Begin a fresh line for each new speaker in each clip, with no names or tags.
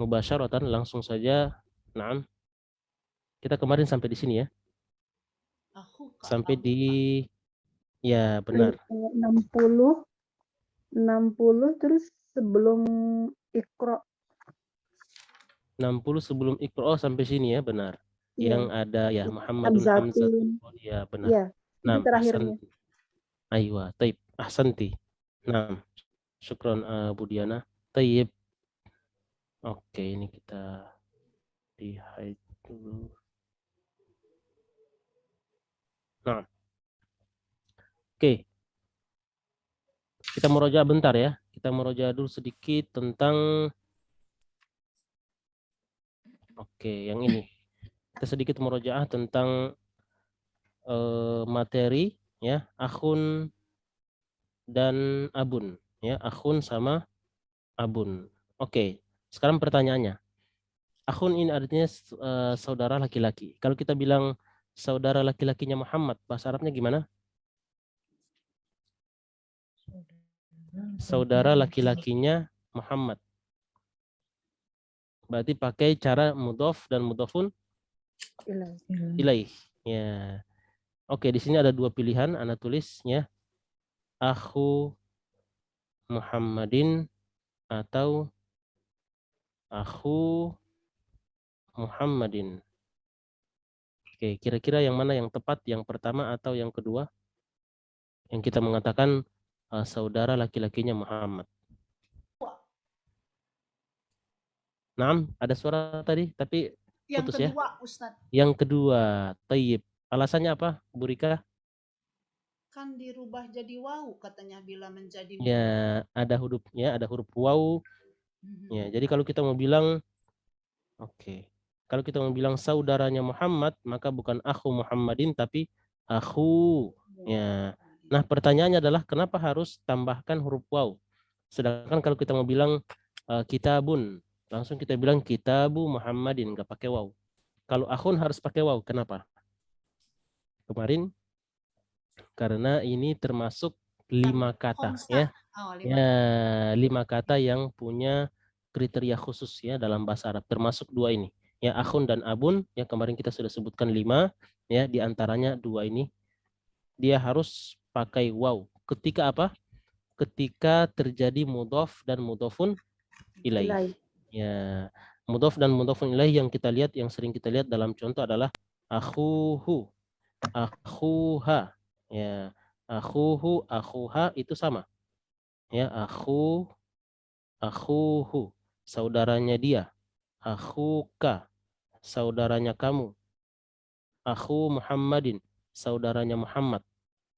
mubasyaratan langsung saja. Naam. Kita kemarin sampai di sini ya. Sampai di ya benar.
60 terus sebelum Iqra.
60 sebelum Iqra sampai sini ya, benar.
Iya.
Yang ada ya Muhammadun
Hamzatin.
Hamzatun. Ya benar.
Iya, itu
Naam,
terakhirnya.
ahsanti. Aywa, taib. Ahsanti. Naam. Syukron Bu Diana. Taib. Oke, ini kita di hide dulu. Nah. Oke. Kita meroja bentar ya. Kita meroja dulu sedikit tentang yang ini. Kita sedikit merojaah tentang materi ya, akhun dan abun ya, akhun sama abun. Oke. Sekarang pertanyaannya. Akhun ini artinya saudara laki-laki. Kalau kita bilang saudara laki-lakinya Muhammad, bahasa Arabnya gimana? Saudara laki-lakinya Muhammad. Berarti pakai cara mudhof dan mudhofun ilaih. Ya. Oke, di sini ada dua pilihan, Ana tulisnya akhu Muhammadin atau akhu Muhammadin. Oke, kira-kira yang mana yang tepat, yang pertama atau yang kedua? Yang kita mengatakan saudara laki-lakinya Muhammad. Naam, ada suara tadi tapi putus ya.
Ustadz.
Yang kedua, tayyib. Alasannya apa, Bu Rika?
Kan dirubah jadi waw katanya bila menjadi
Ya, ada huruf waw. Ya, jadi kalau kita mau bilang kalau kita mau bilang saudaranya Muhammad, maka bukan akhu Muhammadin tapi akhu. Ya. Nah, pertanyaannya adalah kenapa harus tambahkan huruf waw? Sedangkan kalau kita mau bilang kitabun, langsung kita bilang kitabu Muhammadin, nggak pakai waw. Kalau akhun harus pakai waw, kenapa? Kemarin karena ini termasuk 5 kata ya. Ya, 5 kata yang punya kriteria khusus ya dalam bahasa Arab, termasuk 2 ini. Ya, akhun dan abun yang kemarin kita sudah sebutkan 5 ya, di antaranya 2 ini dia harus pakai waw. Ketika apa? Ketika terjadi mudhof dan mudhofun ilaih. Ya, mudhof dan mudhofun ilaih yang kita lihat, yang sering kita lihat dalam contoh adalah akhuhu, akhuha. Ya, akhuhu, akhuha itu sama. Ya, akhuhu, saudaranya dia. Akhuka, saudaranya kamu. Akhu Muhammadin, saudaranya Muhammad.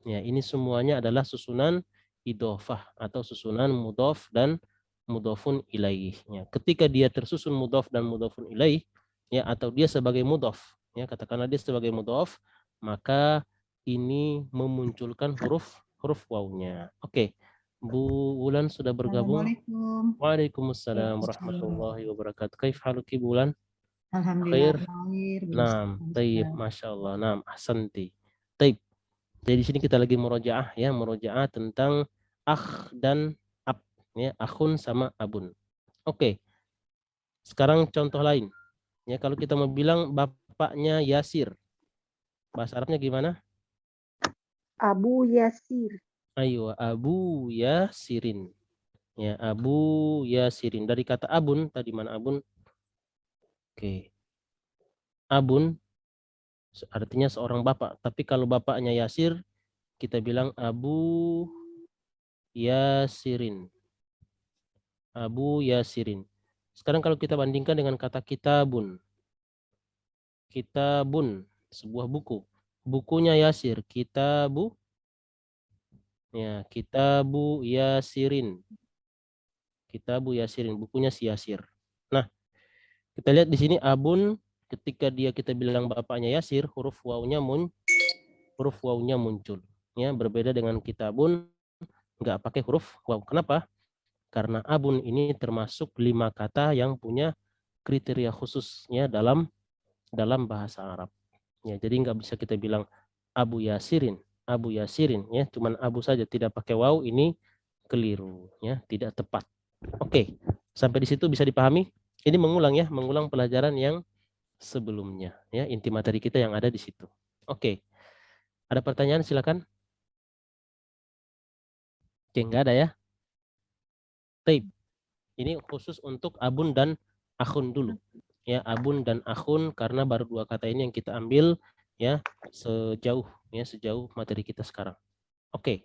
Ya, ini semuanya adalah susunan idhofah atau susunan mudhof dan mudhofun ilaih. Ya, ketika dia tersusun mudhof dan mudhofun ilaih, ya, atau dia sebagai mudhof, ya, katakanlah dia sebagai mudhof, maka ini memunculkan huruf wawunya. Oke, Bu Wulan sudah bergabung.
Assalamualaikum.
Waalaikumsalam warahmatullahi wabarakatuh. Kaif haluki Bu Wulan?
Alhamdulillah.
Naam, taib, masya Allah. Naam, ahsanti. Taib. Jadi di sini kita lagi murojaah ya, murojaah tentang akh dan ab, ya, akhun sama abun. Oke. Sekarang contoh lain. Ya, kalau kita mau bilang bapaknya Yasir, bahasa Arabnya gimana?
Abu Yasir.
Ayo, Abu Yasirin. Ya, Abu Yasirin. Dari kata abun, tadi mana abun? Oke. Abun artinya seorang bapak. Tapi kalau bapaknya Yasir, kita bilang Abu Yasirin. Abu Yasirin. Sekarang kalau kita bandingkan dengan kata kitabun. Kitabun, sebuah buku. Bukunya Yasir, kitabu. Ya, kitabu Yasirin. Kitabu Yasirin, bukunya si Yasir. Nah, kita lihat di sini abun, ketika kita bilang bapaknya Yasir, huruf wawunya muncul. Ya, berbeda dengan kitabun, nggak pakai huruf waw. Kenapa? Karena abun ini termasuk 5 kata yang punya kriteria khususnya dalam bahasa Arab. Ya, jadi nggak bisa kita bilang Abu Yasirin, ya, cuman Abu saja tidak pakai waw, ini keliru, ya, tidak tepat. Oke, sampai di situ bisa dipahami? Ini mengulang ya, mengulang pelajaran yang sebelumnya ya, inti materi kita yang ada di situ. Oke. Ada pertanyaan silakan. Oke, enggak ada ya. Tape. Ini khusus untuk abun dan akhun dulu. Ya, abun dan akhun karena baru dua kata ini yang kita ambil ya sejauh materi kita sekarang. Oke.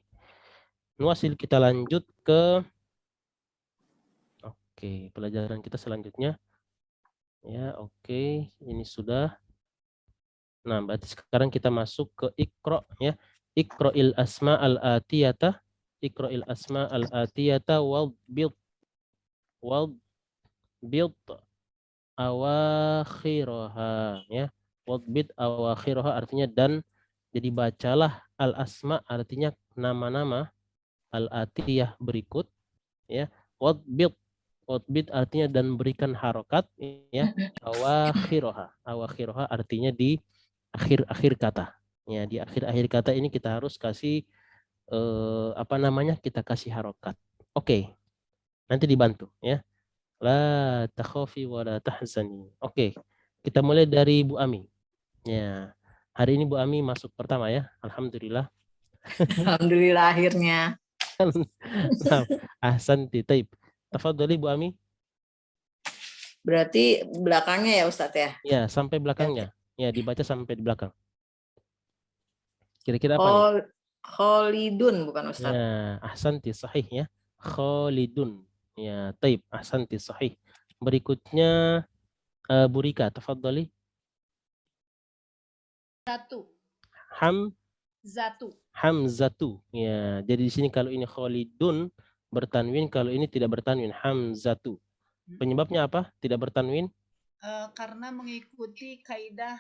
Nuasil, kita lanjut ke pelajaran kita selanjutnya. Ya, oke, ini sudah. Nah, berarti sekarang kita masuk ke Iqra ya. Iqra'il asma al-atiyata. Iqra'il asma al-atiyata wal bid awakhiraha ya. Wal bid awakhiraha artinya dan, jadi bacalah al-asma artinya nama-nama, al-atiyah berikut ya. Wal bid artinya dan berikan harokat ya. Awakhiraha artinya di akhir-akhir kata. Ya, di akhir-akhir kata ini kita harus kasih kita kasih harokat. Oke. Nanti dibantu ya. La takhafi wa la tahzani. Oke. Kita mulai dari Bu Ami. Ya. Hari ini Bu Ami masuk pertama ya. Alhamdulillah.
Alhamdulillah akhirnya.
Nah, ahsanti. Taib. Tafadhali Bu Ami.
Berarti belakangnya ya Ustadz ya?
Ya, sampai belakangnya. Ya, dibaca sampai di belakang. Kira-kira apa nih?
Khalidun bukan Ustadz.
Ya, ahsanti, sahih ya. Khalidun. Ya, taib, ahsanti, sahih. Berikutnya Bu Rika, tafadhali. Hamzatu. Ya, jadi di sini kalau ini Khalidun bertanwin, kalau ini tidak bertanwin, Hamzatu. Penyebabnya apa? Tidak bertanwin?
Karena mengikuti kaidah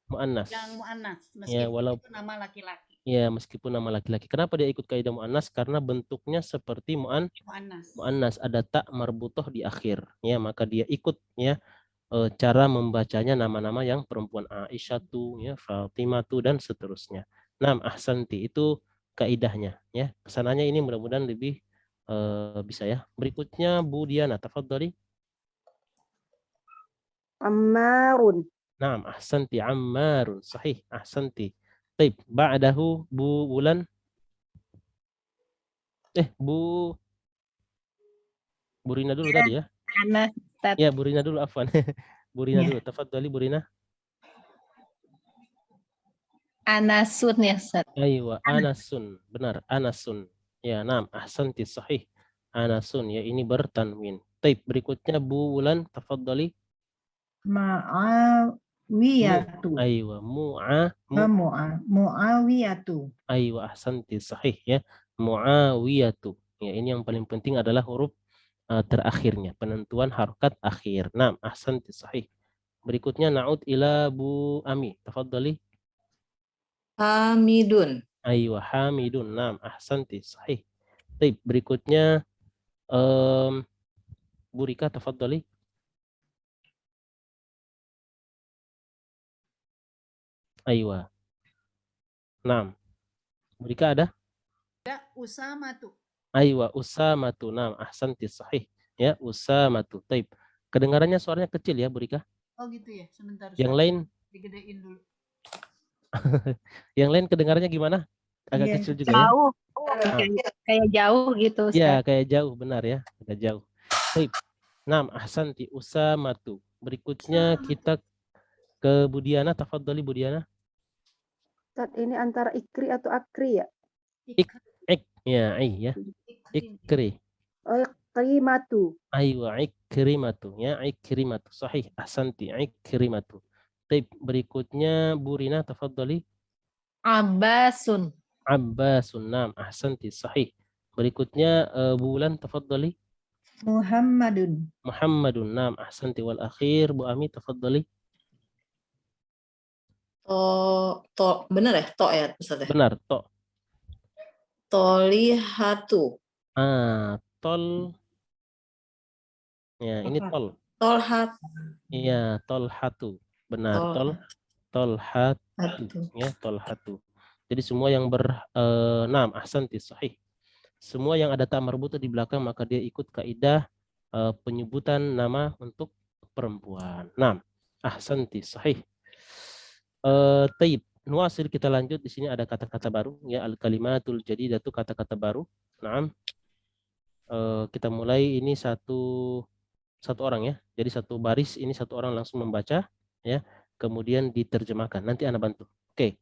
Mu'annas.
yang mu'annas,
Ya,
meskipun itu nama laki-laki.
Ya, meskipun nama laki-laki. Kenapa dia ikut kaidah mu'annas? Karena bentuknya seperti mu'annas. Ada tak marbutoh di akhir. Ya, maka dia ikut ya cara membacanya nama-nama yang perempuan, Aisyah tuh ya, Fatimah tuh dan seterusnya. Nah, ahsanti, itu kaidahnya ya. Kesananya ini mudah-mudahan lebih bisa ya. Berikutnya Bu Diana, tafadhali.
Ammarun.
Naam, ahsanti, Ammarun. Sahih, ahsanti. Baik, ba'dahu Bu Wulan. Bu Rina dulu tadi ya.
Anas.
Ya, Bu Rina dulu, afwan. Bu Rina dulu, tafadhali Bu Rina.
Anasun ya Ustaz.
Aywa, Anasun. Benar, Anasun. Ya, naam, ahsanti, sahih. Anasun, ya ini bertanwin. Taib, berikutnya Bu Wulan, tafadhali.
Mu'awiyatu.
Aywa,
Mu'awiyatu.
Aywa, ahsanti, sahih ya. Mu'awiyatu. Ya, ini yang paling penting adalah huruf terakhirnya, penentuan harokat akhir. Naam, ahsanti, sahih. Berikutnya na'ud ila Bu Ami, tafadhali.
Hamidun.
Aywa, Hamidun. Naam, ahsanti, sahih. Taib, berikutnya Bu Rika, tafadhali. Aywa. Naam. Bu Rika ada?
Ya, Usamatu.
Aywa, Usamatu. Naam, ahsanti, sahih. Ya, Usamatu. Taib. Kedengarannya suaranya kecil ya, Bu Rika?
Oh gitu ya, sebentar.
Yang lain?
Digedein dulu.
Yang lain kedengarannya gimana? Agak kecil juga ya?
Jauh. Kayak jauh gitu Ustaz.
Ya, kayak jauh, benar ya. Agak jauh. Taib. Naam, ahsanti, Usamatu. Berikutnya kita ke Bu Diana, tafadhali Bu Diana.
Ustaz, ini antara ikri atau akri ya?
Ya, ya. Ikri.
Oh, ikrimatu.
Aywa, ikrimatu. Ya, ikrimatu. Sahih, ahsanti, ikrimatu. Taib, berikutnya Bu Rina, tafadhali.
Abbasun.
Abbasun. Naam, ahsanti, sahih. Berikutnya Bu Wulan, tafadhali.
Muhammadun.
Muhammadun. Naam, ahsanti, wal akhir Bu Ami, tafadhali.
Benar ya? Ya Ustadz ya?
Benar, to.
Tolihatu.
Tol. Ya, ini tol.
Tolhat.
Iya, tolhatu. Benar, tolhatu. Ya, tolhatu. Jadi semua yang naam, ahsanti, sahih. Semua yang ada ta marbuta di belakang maka dia ikut kaidah penyebutan nama untuk perempuan. Nah, ahsanti, sahih. Taib. Nuasil, kita lanjut. Di sini ada kata-kata baru, ya, al-kalimatul jadidatu, kata-kata baru. Nah, kita mulai ini satu orang ya. Jadi satu baris ini satu orang langsung membaca ya. Kemudian diterjemahkan. Nanti Anda bantu. Oke.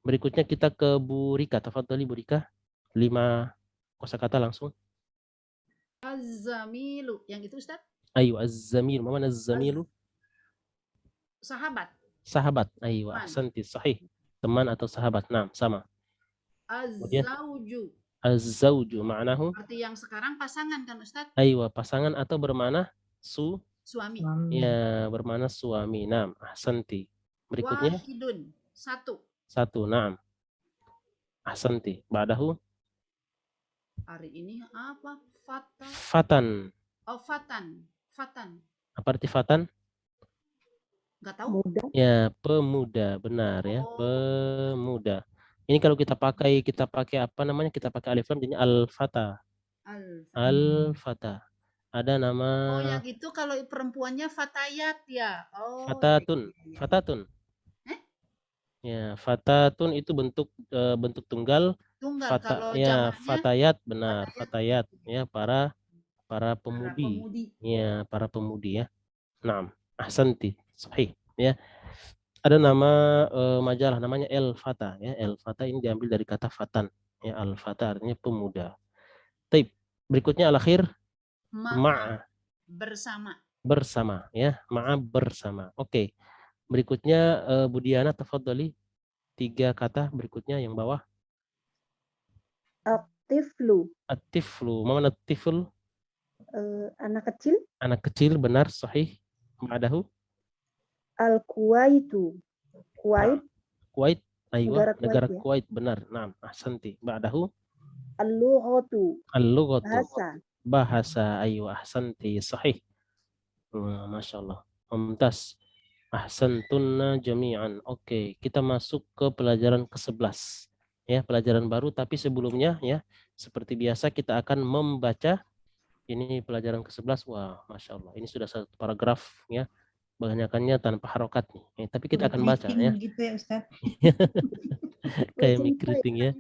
Berikutnya kita ke Bu Rika. Tafadhali Bu Rika. 5 kosakata langsung.
Az-zamilu. Yang itu Ustaz?
Ayo, az-zamil. Mana az-zamilu?
Sahabat.
Sahabat. Ayo,
Teman.
ahsanti, sahih. Teman atau sahabat. Nah, sama. Kemudian
Az-zawju.
az-zawju ma'nahu.
Seperti yang sekarang pasangan kan Ustaz?
Ayo, pasangan atau bermana
Suami.
ya, bermana suami. Nah, ahsanti. Berikutnya
Wahidun. Satu.
satu. Nah, ahsanti. Ba'dahu
Hari ini apa?
fatan.
Oh, fatan. Fatan.
Apa arti fatan?
Nggak tahu.
Muda.
Ya, pemuda, benar ya,
Oh.
pemuda. Ini kalau kita pakai apa namanya? Kita pakai alif lam, jadinya al-fata. Al-fata. Ada nama
Oh, yang itu kalau perempuannya fatayat ya. Oh.
fatatun.
iya.
Fatatun.
Eh?
Ya, fatatun itu bentuk tunggal.
Tunggal.
Fata,
Kalau
ya,
jamaknya
fatayat, benar, fatayat, ya, para
para
pemudi.
pemudi.
Ya, para pemudi ya. Naam, ahsanti, sahih ya. Ada nama majalah namanya El Fata ya. El Fata ini diambil dari kata fatan ya. Al Fata artinya pemuda. Taib. Berikutnya al-akhir ma'a,
Bersama.
bersama ya. Ma'a, bersama. Oke. Berikutnya Bu Diana, tafadhali. 3 kata berikutnya yang bawah.
Tiflu.
At-tiflu. Mana at-tifl?
Anak kecil.
Anak kecil, benar, sahih. Ma'adahu.
Al-Kuwaitu. Kuwait.
Kuwait. Aywa, negara
Kuwait ya.
Kuwait, benar. Nah, ahsanti. Ba'dahu.
Al-Lughatu.
Al-lughatu.
Bahasa.
Bahasa. Aywa, ahsanti, sahih. Masya Allah. Mumtaz. Ahsantunna jami'an. Oke, kita masuk ke pelajaran ke-11. Ya, pelajaran baru, tapi sebelumnya ya, seperti biasa kita akan membaca ini pelajaran ke-11. Wah, Masya Allah. Ini sudah satu paragraf ya. Kebanyakannya tanpa harokat nih. Tapi kita akan baca ya.
Gitu ya Ustaz.
Kayak microreading ya.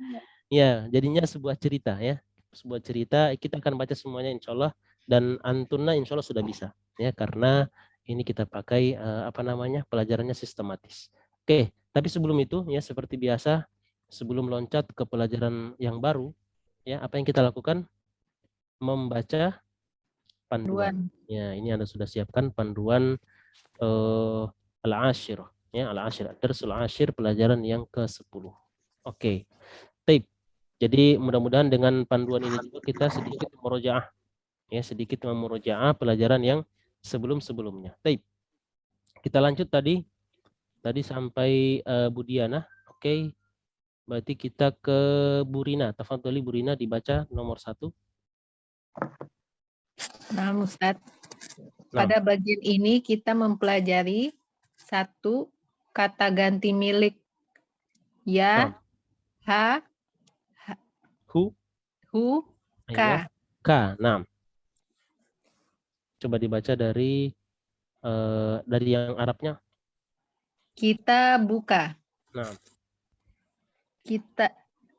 Ya, jadinya sebuah cerita ya. Sebuah cerita, kita akan baca semuanya insya Allah. Dan antunna insya Allah sudah bisa. Ya, karena ini kita pakai apa namanya, pelajarannya sistematis. Oke, tapi sebelum itu ya seperti biasa, sebelum loncat ke pelajaran yang baru, ya apa yang kita lakukan? Membaca panduan. Ya, ini Anda sudah siapkan panduan al-ashir. Ya, al-ashir. Darsul ashir, pelajaran yang ke-10. Oke. Taib. Jadi mudah-mudahan dengan panduan ini juga kita sedikit murojaah. Ya, sedikit memurojaah pelajaran yang sebelum-sebelumnya. Taib. Kita lanjut tadi sampai Bu Diana. Oke. Berarti kita ke Bu Rina. Tafadhali Bu Rina, dibaca nomor 1.
Nah, Ustaz.
Nah.
Pada bagian ini kita mempelajari 1 kata ganti milik. Ya, ha,
Hu,
hu, ka.
ka. Nah. Coba dibaca dari yang Arabnya.
Kita buka.
Nah.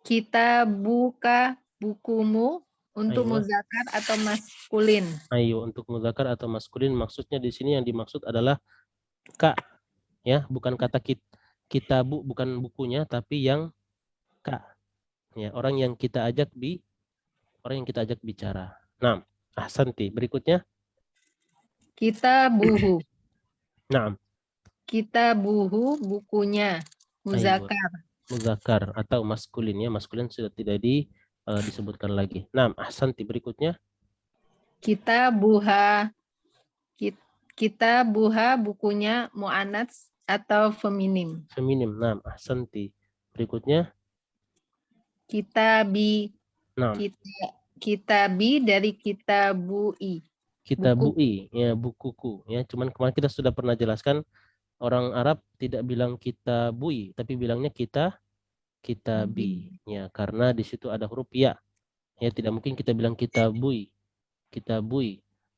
Kita buka bukumu untuk
Ayo.
muzakkar atau maskulin.
Ayo, untuk muzakkar atau maskulin, maksudnya di sini yang dimaksud adalah ka, ya, bukan kata kitabu, bukan bukunya, tapi yang ka, ya, orang yang kita ajak bicara. Nah, ahsanti. Berikutnya.
Kita buhu.
Nah.
Kita buhu bukunya, muzakkar.
Muzakkar atau maskulin ya, maskulin sudah tidak disebutkan lagi. Nah, ahsanti. Berikutnya. Kita
buha bukunya muannats atau feminim.
Feminim. Nah, ahsanti. Berikutnya.
Kitabi.
Nah.
Kitabi dari kitabui.
Kitabui, ya, bukuku ya. Cuman kemarin kita sudah pernah jelaskan, orang Arab tidak bilang kitabui, tapi bilangnya kitabi ya, karena di situ ada huruf ya. Ya, tidak mungkin kita bilang kitabui.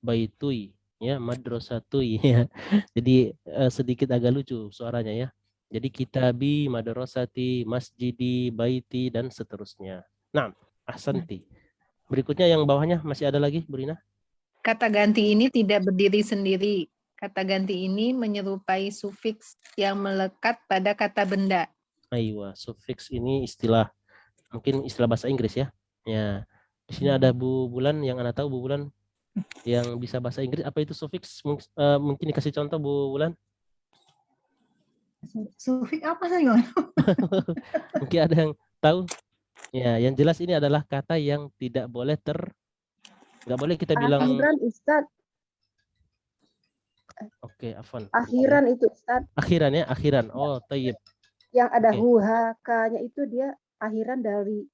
baitui, ya, madrasatui, ya. Jadi sedikit agak lucu suaranya ya. Jadi kitabi, madrasati, masjidi, baiti, dan seterusnya. Nah, ahsanti. Berikutnya yang bawahnya masih ada lagi, Bu Rina?
Kata ganti ini tidak berdiri sendiri. Kata ganti ini menyerupai sufiks yang melekat pada kata benda.
Aywa, sufiks ini istilah, mungkin istilah bahasa Inggris ya. Ya, di sini ada Bu Bulan, yang Anda tahu Bu Bulan yang bisa bahasa Inggris, apa itu sufiks? Mungkin dikasih contoh Bu Bulan.
Sufik apa saya?
Mungkin ada yang tahu. Ya, yang jelas ini adalah kata yang tidak boleh nggak boleh kita bilang.
Akhiran Ustaz.
Oke, afwan.
Akhiran itu Ustaz.
Akhiran ya, akhiran. Oh, tayyib.
Yang ada
Oke.
hu-ha-ka-nya itu dia akhiran dari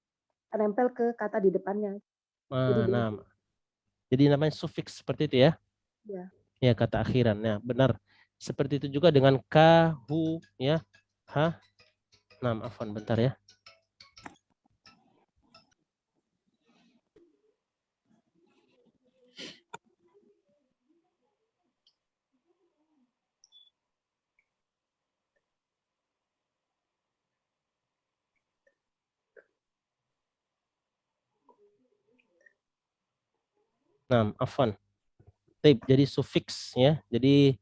nempel ke kata di depannya.
Nah, jadi namanya sufiks seperti itu ya.
Ya.
Ya, kata akhiran. Ya, benar. Seperti itu juga dengan ka, hu, ya, ha. Nah, afwan, bentar ya. Nah, afwan. Jadi sufiks ya. Jadi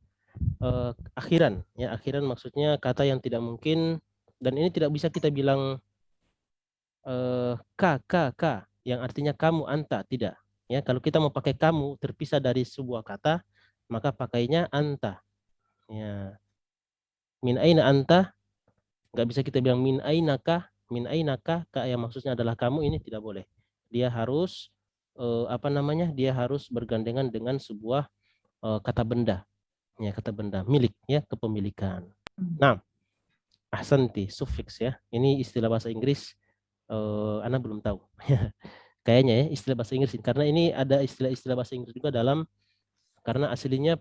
akhiran ya. Akhiran maksudnya kata yang tidak mungkin, dan ini tidak bisa kita bilang ka yang artinya kamu, anta, tidak. Ya, kalau kita mau pakai kamu terpisah dari sebuah kata, maka pakainya anta. Ya. Min aina anta, nggak bisa kita bilang min ainaka, ka yang maksudnya adalah kamu, ini tidak boleh. Dia harus dia harus bergandengan dengan sebuah kata benda. Ya, kata benda milik ya, kepemilikan. Nah, ahsanti, sufiks ya. Ini istilah bahasa Inggris, Ana belum tahu. Kayaknya ya istilah bahasa Inggris, karena ini ada istilah-istilah bahasa Inggris juga dalam, karena aslinya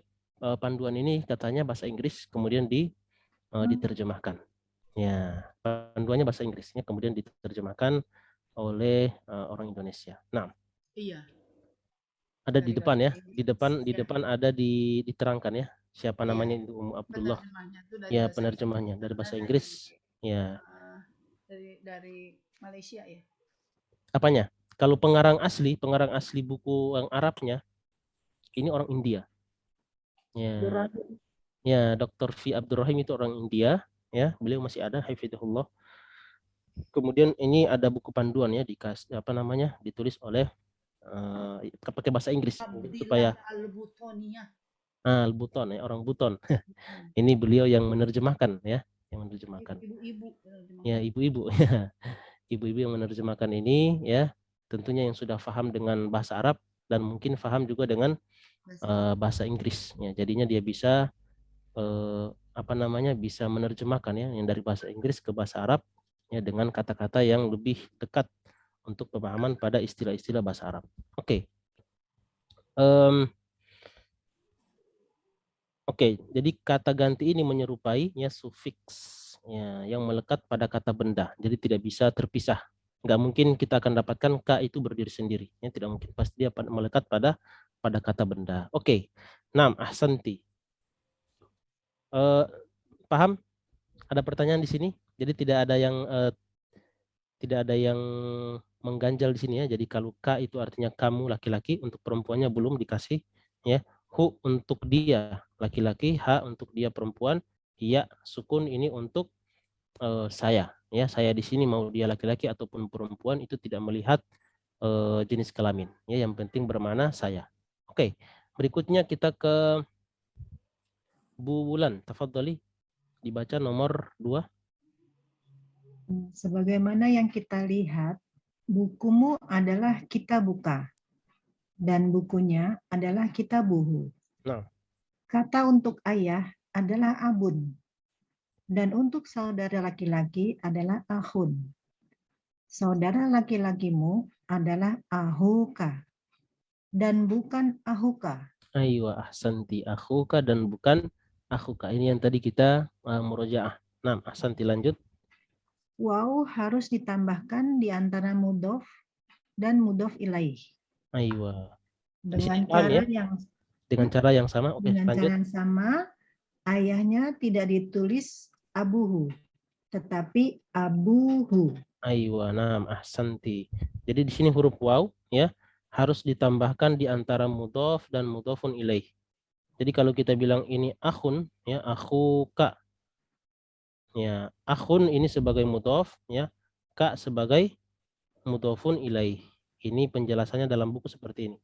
panduan ini katanya bahasa Inggris kemudian diterjemahkan. Ya, panduannya bahasa Inggrisnya kemudian diterjemahkan oleh orang Indonesia. Nah,
Iya.
ada di
Dari
depan ya,
bahasa
di depan ada diterangkan ya, siapa
Iya.
namanya itu Abdullah.
Penerjemahnya itu dari
Ya,
bahasa
penerjemahnya dari bahasa Inggris. Ya.
dari Malaysia ya.
Apanya? Kalau pengarang asli buku yang Arabnya ini orang India. Ya. Ya, Dr. V. Abdurrahim itu orang India, ya. Beliau masih ada, hafizahullah. Kemudian ini ada buku panduan ya, ditulis oleh pakai bahasa Inggris supaya Al-Buton ya, orang Buton. Ini beliau yang menerjemahkan ya, yang menerjemahkan.
Ibu-ibu.
Ya, ibu-ibu ya. Ibu-ibu yang menerjemahkan ini ya, tentunya yang sudah paham dengan bahasa Arab dan mungkin paham juga dengan bahasa Inggris ya. Jadinya dia bisa bisa menerjemahkan ya, yang dari bahasa Inggris ke bahasa Arab ya, dengan kata-kata yang lebih dekat untuk pemahaman pada istilah-istilah bahasa Arab. Oke. Oke, jadi kata ganti ini menyerupai ya sufiks ya, yang melekat pada kata benda. Jadi tidak bisa terpisah. Nggak mungkin kita akan dapatkan ka itu berdiri sendiri. Ya, tidak mungkin. Pasti dia melekat pada kata benda. Oke. 6. Ahsanti. Paham? Ada pertanyaan di sini? Jadi tidak ada yang mengganjal di sini ya. Jadi kalau ka itu artinya kamu laki-laki, untuk perempuannya belum dikasih ya. Hu untuk dia laki-laki, ha untuk dia perempuan, ya sukun ini untuk saya ya. Saya di sini mau dia laki-laki ataupun perempuan itu tidak melihat jenis kelamin ya, yang penting bermana saya. Oke, berikutnya kita ke Bu Wulan, tafadhali dibaca nomor 2.
Sebagaimana yang kita lihat, bukumu adalah kita buka dan bukunya adalah kita buhu.
Nah.
Kata untuk ayah adalah abun dan untuk saudara laki-laki adalah ahun. Saudara laki-lakimu adalah ahuka dan bukan ahuka.
Aywa, ahsanti, akhuka dan bukan akhuka. Ini yang tadi kita murojaah. Nah, ahsanti, lanjut.
Waw harus ditambahkan di antara mudhof dan mudhof ilaih.
Aywa.
Dengan cara
ya?
yang
Dengan cara yang sama. Oke,
Dengan
lanjut.
cara yang sama, ayahnya tidak ditulis abuhu, tetapi abuhu.
Aywa, naam, ahsanti. Jadi di sini huruf waw ya harus ditambahkan di antara mudhof dan mudhofun ilaih. Jadi kalau kita bilang ini akhun ya, akhuka. Ya, akhun ini sebagai mudhof ya, ka sebagai mudhofun ilaih. Ini penjelasannya dalam buku seperti ini.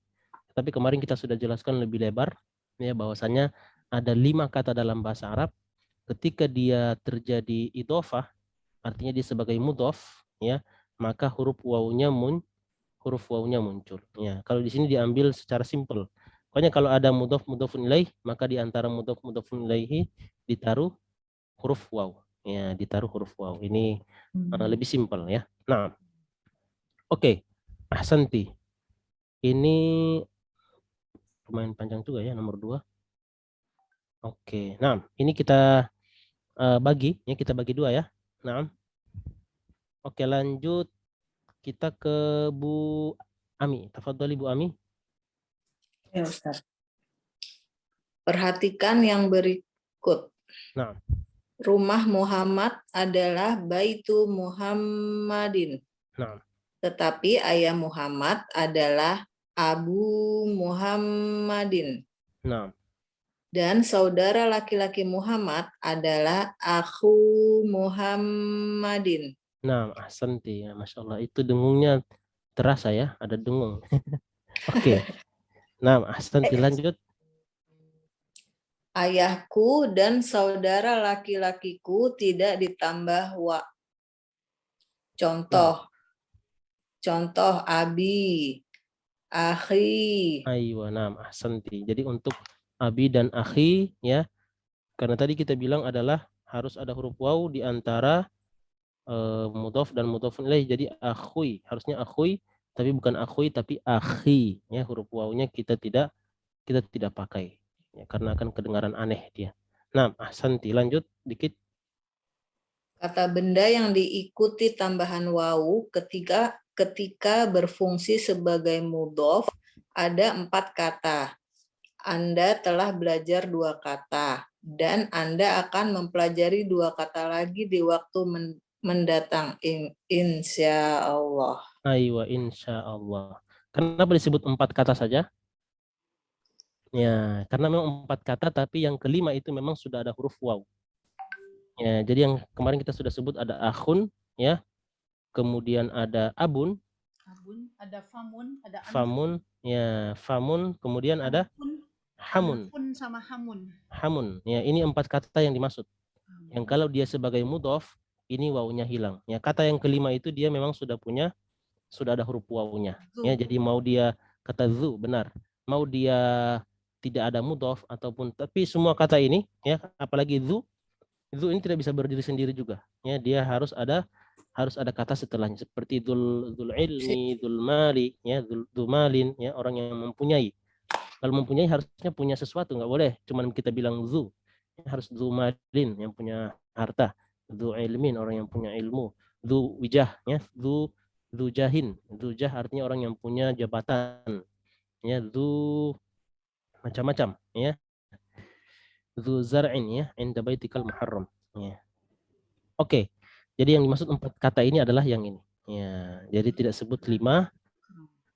Tapi kemarin kita sudah jelaskan lebih lebar ya bahwasanya ada 5 kata dalam bahasa Arab ketika dia terjadi idhofah artinya dia sebagai mudhof ya, maka huruf wawunya muncul ya. Kalau di sini diambil secara simpel. Pokoknya kalau ada mudhof mudhofun ilaih, maka di antara mudhof mudhofun ilaihi ditaruh huruf waw ya, ditaruh huruf waw. Ini lebih simpel ya. Nah, oke. Ahsanti. Ini lumayan panjang juga ya, nomor 2. Oke. Nah, ini kita bagi ya, kita bagi 2 ya. Nah. Oke, lanjut kita ke Bu Ami. Tafadhali Bu Ami.
Ya, Ustaz. Perhatikan yang berikut.
Nah.
Rumah Muhammad adalah Baitu Muhammadin.
Nah.
Tetapi ayah Muhammad adalah Abu Muhammadin.
Nah.
Dan saudara laki-laki Muhammad adalah Akhu Muhammadin.
Nah, ahsanti ya, Masya Allah. Itu dengungnya terasa ya, ada dengung. Oke. Nah, ahsanti, lanjut.
Ayahku dan saudara laki-lakiku tidak ditambah wa. Contoh abi, akhi.
Aywa, nah, ahsanti. Jadi untuk abi dan akhi ya, karena tadi kita bilang adalah harus ada huruf waw di antara mudhof dan mudhofun ilaih. Jadi akhui, harusnya akhui, tapi bukan akhui tapi akhi ya, huruf wawnya kita tidak pakai ya, karena akan kedengaran aneh dia. Nah, ahsanti, lanjut dikit.
Kata benda yang diikuti tambahan wawu ketika berfungsi sebagai mudhof ada 4 kata. Anda telah belajar 2 kata dan Anda akan mempelajari 2 kata lagi di waktu mendatang, insya Allah.
Aywa, insya Allah. Kenapa disebut 4 kata saja? Ya, karena memang 4 kata, tapi yang kelima itu memang sudah ada huruf waw. Ya, jadi yang kemarin kita sudah sebut ada akhun, ya, kemudian ada abun,
ada famun, ada
famun, ya, famun, kemudian ada hamun.
Fun sama hamun.
Hamun, ya, ini 4 kata yang dimaksud. Yang kalau dia sebagai mudhof, ini wawunya hilang. Ya, kata yang kelima itu dia memang sudah ada huruf wawunya. Ya, jadi mau dia kata zu, benar. Mau dia tidak ada mudhof ataupun, tapi semua kata ini ya, apalagi zu ini tidak bisa berdiri sendiri juga. Ya, dia harus ada kata setelahnya seperti dzul ilmi, dzul mali, ya, dzul malin, ya, orang yang mempunyai. Kalau mempunyai harusnya punya sesuatu, nggak boleh cuman kita bilang zu. Harus dzu malin, yang punya harta, dzu ilmin, orang yang punya ilmu, dzu wijah, ya, dzu jahin. Dzu jah artinya orang yang punya jabatan, ya, dzu macam-macam, ya, dzu zar'in, ya, inda baitikal muharram, ya. Oke, jadi yang dimaksud 4 kata ini adalah yang ini, ya. Jadi tidak sebut 5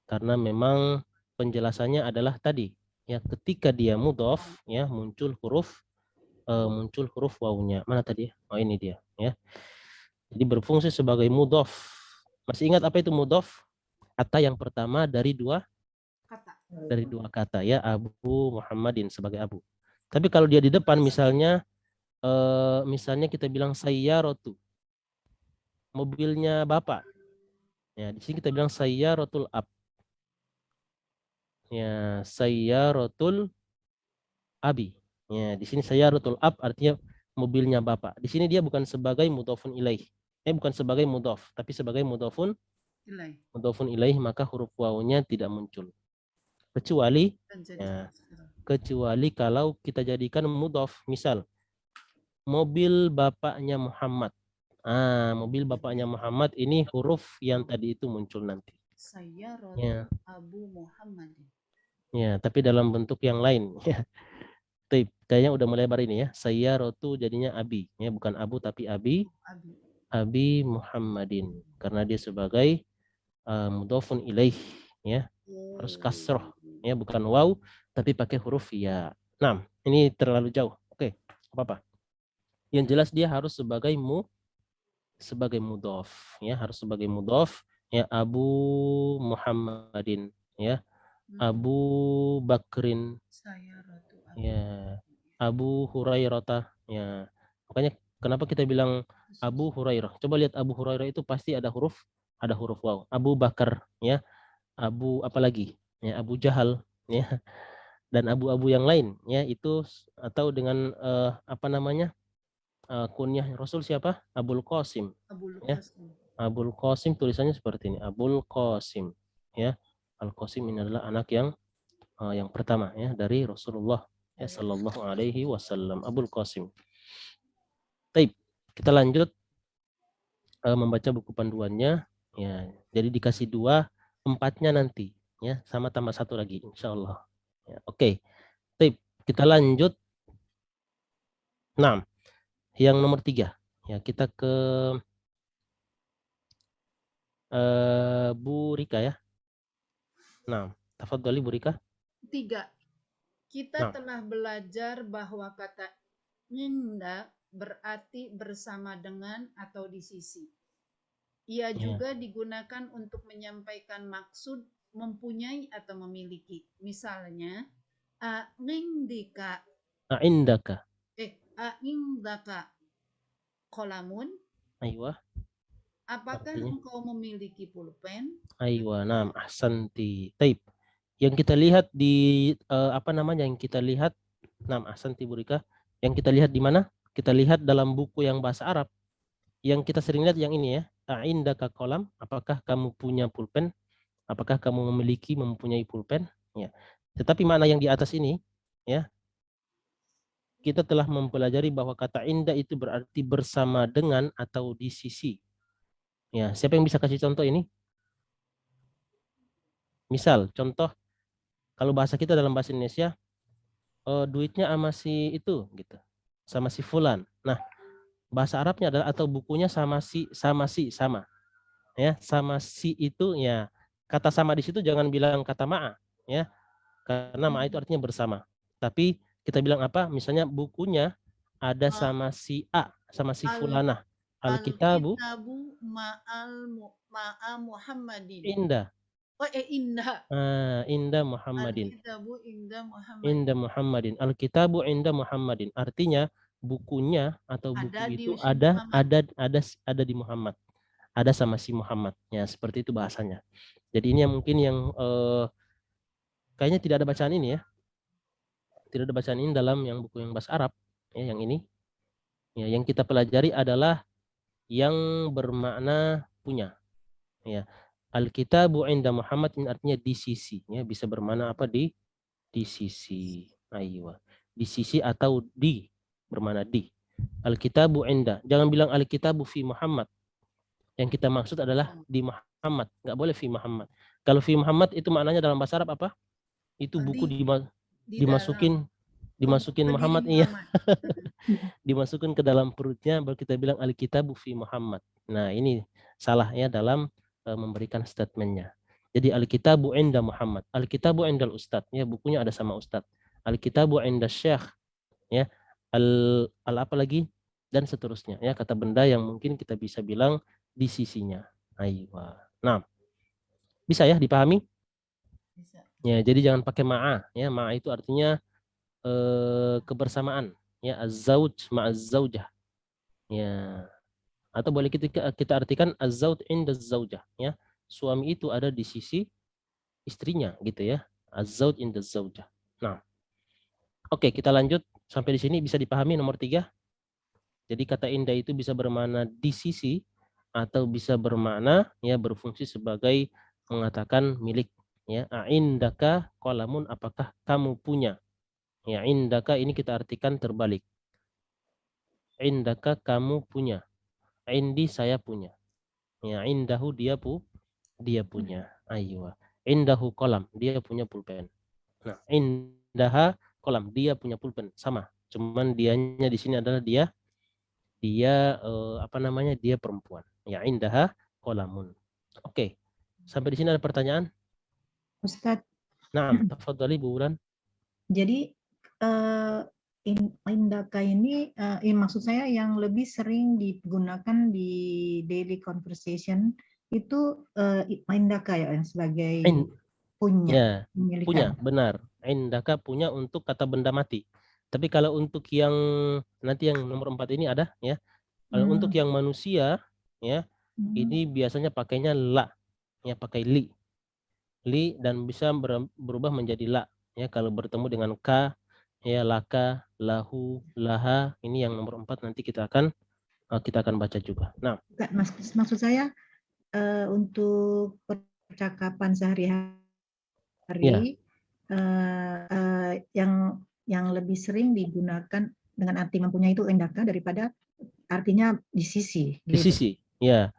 karena memang penjelasannya adalah tadi, ya, ketika dia mudhof, ya, muncul huruf wawunya. Mana tadi? Oh, ini dia, ya. Jadi berfungsi sebagai mudhof. Masih ingat apa itu mudhof? Kata yang pertama dari 2 kata, ya, Abu Muhammadin sebagai Abu. Tapi kalau dia di depan misalnya kita bilang sayyaratu, mobilnya Bapak. Ya, di sini kita bilang sayyaratul ab. Ya, sayyaratul abi. Ya, di sini sayyaratul ab artinya mobilnya Bapak. Di sini dia bukan sebagai mudhofun ilaih. Bukan sebagai mudhof, tapi sebagai mudhofun ilaih, maka huruf wawunya tidak muncul. Kecuali kalau kita jadikan mudhof, misal mobil bapaknya Muhammad. Mobil bapaknya Muhammad ini huruf yang tadi itu muncul nanti.
Sayyaratu
Ya.
Abu Muhammad.
Ya, tapi dalam bentuk yang lain. Taib. Kayaknya udah melebar ini ya. Sayyaratu jadinya abi. Ya, bukan abu tapi abi.
Abi.
Abi Muhammadin. Karena dia sebagai mudhofun ilaih. Ya, harus kasroh. Ya, bukan waw tapi pakai huruf ya. Nah, ini terlalu jauh. Oke, apa-apa. Yang jelas dia harus sebagai mudhof. Ya, harus sebagai mudhof. Ya, Abu Muhammadin. Ya, Abu Bakrin.
Saya Ratu Abi.
Ya, Abu Hurairah. Ya, makanya kenapa kita bilang Abu Hurairah? Coba lihat Abu Hurairah itu pasti ada huruf waw. Abu Bakar, ya, Abu apalagi, ya, Abu Jahal, ya, dan abu-abu yang lain, ya, itu atau dengan apa namanya kunyah Rasul siapa? Abul Qasim,
Abul
ya,
Qasim.
Abul Qasim tulisannya seperti ini, Abul Qasim, ya, Al Qasim ini adalah anak yang pertama, ya, dari Rasulullah, ya, Sallallahu Alaihi Wasallam, Abul Qasim. Taib, kita lanjut membaca buku panduannya, ya. Jadi dikasih 2, 4-nya nanti, ya, sama tambah 1 lagi, insya Allah. Ya, oke, taib, kita lanjut. Nah, yang nomor 3, ya, kita ke Bu Rika ya. Nah, tafadhali Bu Rika.
3. Kita
Nah.
telah belajar bahwa kata inda berarti bersama dengan atau di sisi. Ia juga digunakan untuk menyampaikan maksud mempunyai atau memiliki. Misalnya,
Indaka.
Indaka kolamun.
Aywa.
Apakah
Artinya?
engkau memiliki pulpen?
Aywa, nah, ahsanti. Taib. Yang kita lihat di apa namanya yang kita lihat, nah, ahsanti Bu Rika. Yang kita lihat di mana? Kita lihat dalam buku yang bahasa Arab. Yang kita sering lihat yang ini ya. Indaka kolam, apakah kamu punya pulpen? Apakah kamu mempunyai pulpen? Ya. Tetapi mana yang di atas ini, ya, kita telah mempelajari bahwa kata inda itu berarti bersama dengan atau di sisi. Ya, siapa yang bisa kasih contoh ini? Misal, contoh kalau bahasa kita dalam bahasa Indonesia, duitnya sama si itu gitu. Sama si fulan. Nah, bahasa Arabnya adalah atau bukunya sama. Ya, sama si itu ya. Kata sama di situ jangan bilang kata ma'a, ya. Karena ma'a itu artinya bersama. Tapi kita bilang apa? Misalnya bukunya ada sama si A, sama si fulanah. Alkitabu
ma'a Muhammadin.
Indah.
Indah.
Indah Muhammadin.
Alkitabu indah Muhammadin.
Indah Muhammadin. Alkitabu indah Muhammadin. Artinya bukunya atau buku itu ada di Muhammad. Ada sama si Muhammad. Ya, seperti itu bahasanya. Jadi ini yang mungkin yang kayaknya tidak ada bacaan ini ya. Tidak ada bacaan ini dalam yang buku yang bahasa Arab, ya, yang ini. Ya, yang kita pelajari adalah yang bermakna punya. Ya. Alkitabu inda Muhammad ini artinya di sisi, ya, bisa bermakna apa di sisi. Aywa. Di sisi atau di bermakna di. Alkitabu inda. Jangan bilang alkitabu fi Muhammad. Yang kita maksud adalah di Muhammad, nggak boleh fi Muhammad. Kalau fi Muhammad itu maknanya dalam bahasa Arab apa? Itu buku dimasukin Muhammad, iya. Dimasukkan ke dalam perutnya baru kita bilang Alkitabu fi Muhammad. Nah, ini salah ya dalam memberikan statementnya. Jadi Alkitabu inda Muhammad, Alkitabu indal Ustad, ya, bukunya ada sama Ustad. Alkitabu inda Syekh, ya, al apa lagi dan seterusnya, ya, kata benda yang mungkin kita bisa bilang di sisinya. Aywa. Nah, bisa ya dipahami?
Bisa.
Ya, jadi jangan pakai ma'a, ya. Ma'a itu artinya kebersamaan, ya, az-zauj ma'az-zaujah. Ya. Atau boleh kita artikan az-zauj inda az-zaujah, ya. Suami itu ada di sisi istrinya gitu ya. Az-zauj inda az-zaujah. Nah. Oke, kita lanjut sampai di sini bisa dipahami nomor 3. Jadi kata inda itu bisa bermakna di sisi atau bisa bermakna, ya, berfungsi sebagai mengatakan milik, ya. Indaka qalamun, apakah kamu punya? Ya, indaka ini kita artikan terbalik. Indaka kamu punya. Indi saya punya. Ya, indahu dia punya. Aywa. Indahu kolam, dia punya pulpen. Nah, indaha kolam, dia punya pulpen, sama. Cuman dianya di sini adalah dia apa namanya? Dia perempuan. Ya, indaha kolamun. Oke. Sampai di sini ada pertanyaan?
Ustadz,
Naam, tafadhali Bu Wulan.
jadi indaka ini, maksud saya yang lebih sering digunakan di daily conversation itu indaka ya, yang sebagai
In-
punya,
Ya,
memilikan.
punya, benar. Indaka punya untuk kata benda mati. Tapi kalau untuk yang nanti yang nomor 4 ini ada ya. Kalau untuk yang manusia ya, ini biasanya pakainya la, ya pakai li. Li dan bisa berubah menjadi la ya kalau bertemu dengan ka, ya laka, lahu, laha, ini yang nomor 4 nanti kita akan baca juga. Nah,
Maksud saya untuk percakapan sehari-hari yang lebih sering digunakan dengan arti mempunyai itu indaka daripada artinya di sisi.
di
Gitu.
sisi ya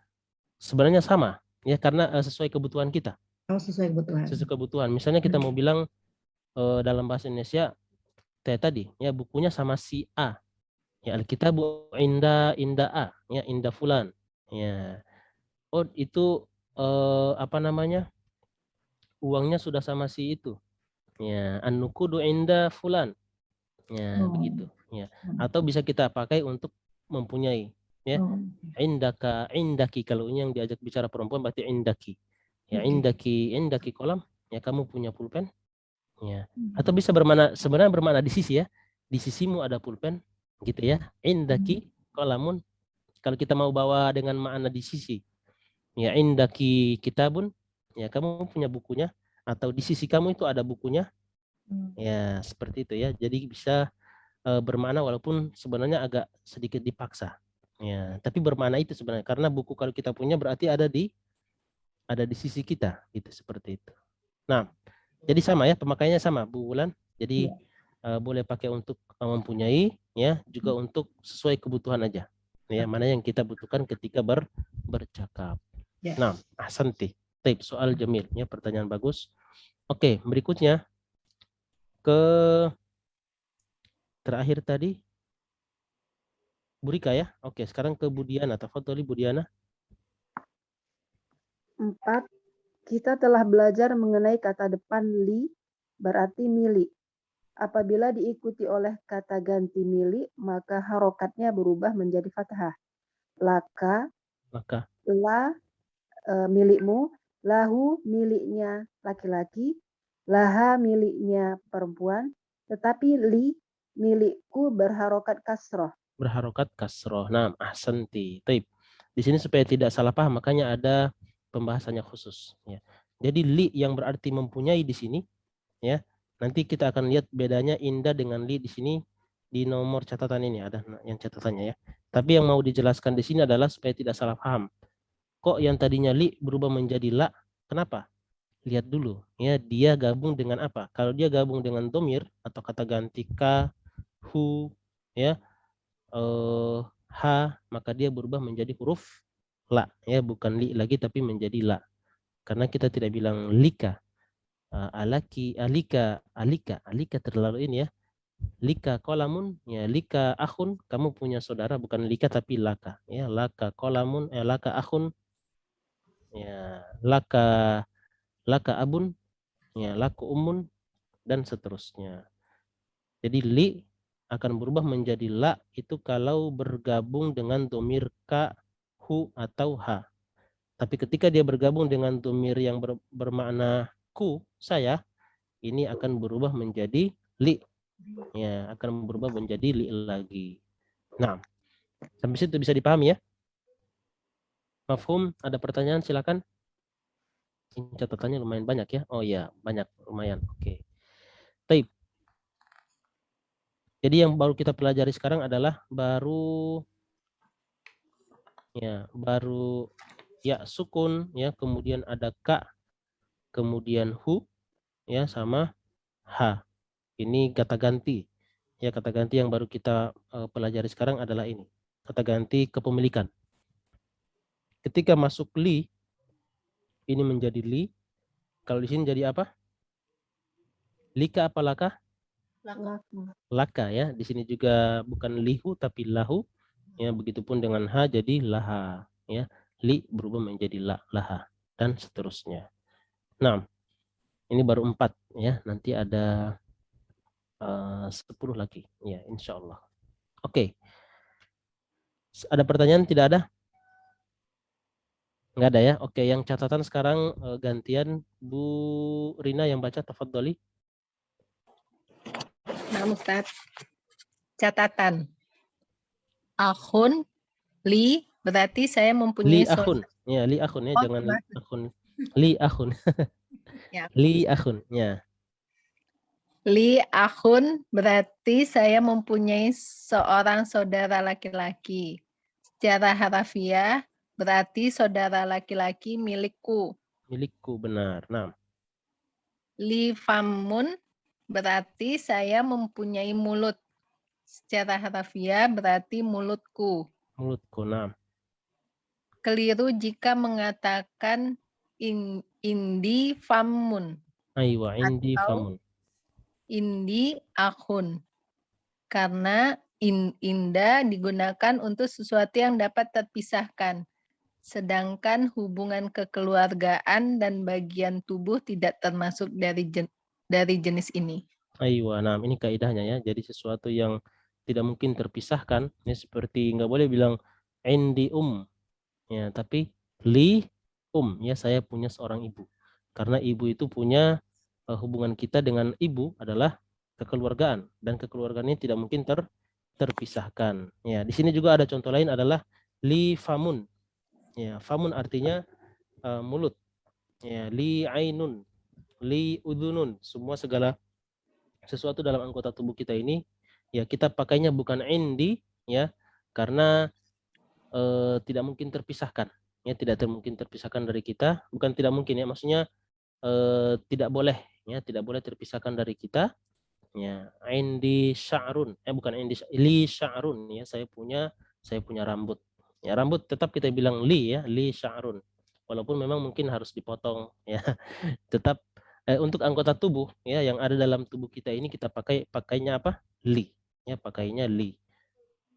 sebenarnya sama ya karena sesuai kebutuhan kita.
Oh, sesuai kebutuhan.
Sesuai kebutuhan. Misalnya kita mau bilang dalam bahasa Indonesia tadi ya bukunya sama si A. Ya Alkitabu inda A, ya inda fulan. Ya. Oh, itu apa namanya? Uangnya sudah sama si itu. Ya, an-nukudu inda fulan. Ya, begitu. Ya. Atau bisa kita pakai untuk mempunyai, ya. Indaka, indaki, kalau ini yang diajak bicara perempuan berarti indaki. Ya, indaki kolam, ya kamu punya pulpen. Ya. Atau bisa sebenarnya bermakna di sisi ya. Di sisimu ada pulpen, gitu ya. Indaki kolamun. Kalau kita mau bawa dengan makna di sisi, ya indaki kitabun, ya kamu punya bukunya, atau di sisi kamu itu ada bukunya, ya seperti itu ya. Jadi bisa bermakna walaupun sebenarnya agak sedikit dipaksa, ya. Tapi bermakna itu sebenarnya karena buku kalau kita punya berarti ada di sisi kita, gitu seperti itu. Nah, jadi sama ya pemakaiannya sama Bu Wulan. Jadi boleh pakai untuk mempunyai, ya juga untuk sesuai kebutuhan aja. Ya, mana yang kita butuhkan ketika bercakap. Nah, ahsanti. Taib, soal jamil. Ya, pertanyaan bagus. Oke, berikutnya ke terakhir tadi Bu Rika ya. Oke, sekarang ke Bu Diana. Tafadholi Bu Diana.
4. Kita telah belajar mengenai kata depan li berarti milik. Apabila diikuti oleh kata ganti milik, maka harokatnya berubah menjadi fathah. Laka, la milikmu, lahu miliknya laki-laki, laha miliknya perempuan, tetapi li milikku berharokat kasroh.
Berharokat kasroh. Nah, ahsanti. Taib. Di sini supaya tidak salah paham, makanya ada pembahasannya khusus. Ya. Jadi li yang berarti mempunyai di sini, ya. Nanti kita akan lihat bedanya inda dengan li di sini di nomor catatan ini ada yang catatannya ya. Tapi yang mau dijelaskan di sini adalah supaya tidak salah paham. Kok yang tadinya li berubah menjadi la? Kenapa? Lihat dulu ya dia gabung dengan apa? Kalau dia gabung dengan domir atau kata ganti ka, hu, ya, ha, maka dia berubah menjadi huruf la ya, bukan li lagi tapi menjadi la. Karena kita tidak bilang lika. Alika terlalu ini ya. Lika kolamun, ya lika akhun, kamu punya saudara, bukan lika tapi laka. Ya, laka kolamun, laka akhun, ya laka abun, ya laku umun, dan seterusnya. Jadi li akan berubah menjadi la itu kalau bergabung dengan domir ka, hu, atau ha. Tapi ketika dia bergabung dengan domir yang bermakna ku, saya, ini akan berubah menjadi li. Ya, akan berubah menjadi li lagi. Nah, sampai situ bisa dipahami ya? Mafhum? Ada pertanyaan silakan. Ini catatannya lumayan banyak ya. Oh ya, banyak, lumayan. Oke. Taib. Jadi yang baru kita pelajari sekarang adalah baru ya sukun ya, kemudian ada ka, kemudian hu ya sama ha. Ini kata ganti. Ya, kata ganti yang baru kita pelajari sekarang adalah ini. Kata ganti kepemilikan. Ketika masuk li, ini menjadi li. Kalau di sini jadi apa? Lika apa laka?
Laka.
Laka ya. Di sini juga bukan lihu tapi lahu. Ya, begitupun dengan ha jadi laha. Ya, li berubah menjadi laha dan seterusnya. Nah, ini baru 4 ya. Nanti ada 10 lagi. Ya, insya Allah. Oke. Ada pertanyaan? Tidak ada? Nggak ada ya? Oke, yang catatan sekarang gantian Bu Rina yang baca, tafadholi.
Nah, Ustaz. Catatan. Akhun, li, berarti saya
Li
mempunyai
akhun. Ya, li akhun ya,
Oh,
jangan
terima
akhun. Li akhun.
Ya.
Li akhun, ya.
Li akhun berarti saya mempunyai seorang saudara laki-laki. Secara harafiah berarti saudara laki-laki milikku.
Milikku, benar. Nah,
Li famun berarti saya mempunyai mulut. Secara harafiah berarti mulutku.
mulutku, nah.
Keliru jika mengatakan indi famun
Aywa, indi
atau
famun.
indi akhun. Karena inda digunakan untuk sesuatu yang dapat terpisahkan. Sedangkan hubungan kekeluargaan dan bagian tubuh tidak termasuk dari jenis ini.
Aywa, nah ini kaidahnya ya. Jadi sesuatu yang tidak mungkin terpisahkan, ya seperti nggak boleh bilang indi ya, tapi li ya saya punya seorang ibu. Karena ibu itu punya hubungan kita dengan ibu adalah kekeluargaan dan kekeluargaan ini tidak mungkin terpisahkan. Ya, di sini juga ada contoh lain adalah li famun. Ya, famun artinya mulut. Ya, li ainun, li udunun, semua segala sesuatu dalam anggota tubuh kita ini ya kita pakainya bukan indi ya karena tidak mungkin terpisahkan ya mungkin terpisahkan dari kita, bukan tidak mungkin ya maksudnya tidak boleh ya tidak boleh terpisahkan dari kita ya. Indi sya'run bukan indi li sya'run ya saya punya rambut ya, rambut tetap kita bilang li ya, li sya'run walaupun memang mungkin harus dipotong ya tetap untuk anggota tubuh ya yang ada dalam tubuh kita ini kita pakainya apa? Li. Ya, pakainya li.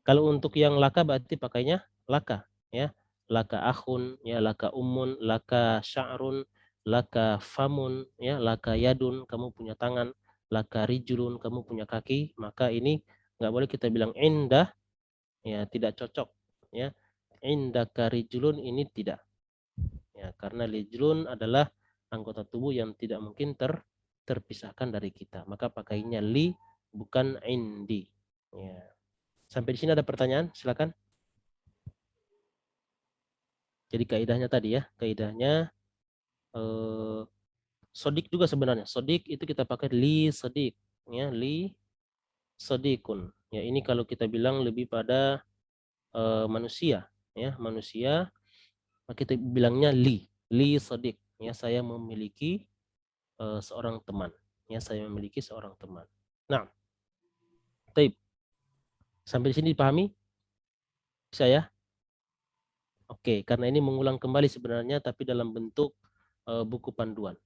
Kalau untuk yang laka berarti pakainya laka ya. Laka akhun ya, laka umun, laka sya'run, laka famun ya, laka yadun, kamu punya tangan, laka rijulun, kamu punya kaki, maka ini nggak boleh kita bilang indah ya, tidak cocok ya. Indaka rijulun ini tidak. Ya, karena rijlun adalah anggota tubuh yang tidak mungkin terpisahkan dari kita. Maka pakainya li bukan indi. Ya. Sampai di sini ada pertanyaan? Silakan. Jadi kaidahnya tadi ya, kaidahnya sodik juga sebenarnya. Sodik itu kita pakai li sodik, ya li sodikun. Ya ini kalau kita bilang lebih pada manusia, ya manusia, maka kita bilangnya li sodik. Ya saya memiliki seorang teman. Ya saya memiliki seorang teman. Nah, taib. Sampai di sini dipahami? Bisa ya? Oke, karena ini mengulang kembali sebenarnya tapi dalam bentuk buku panduan.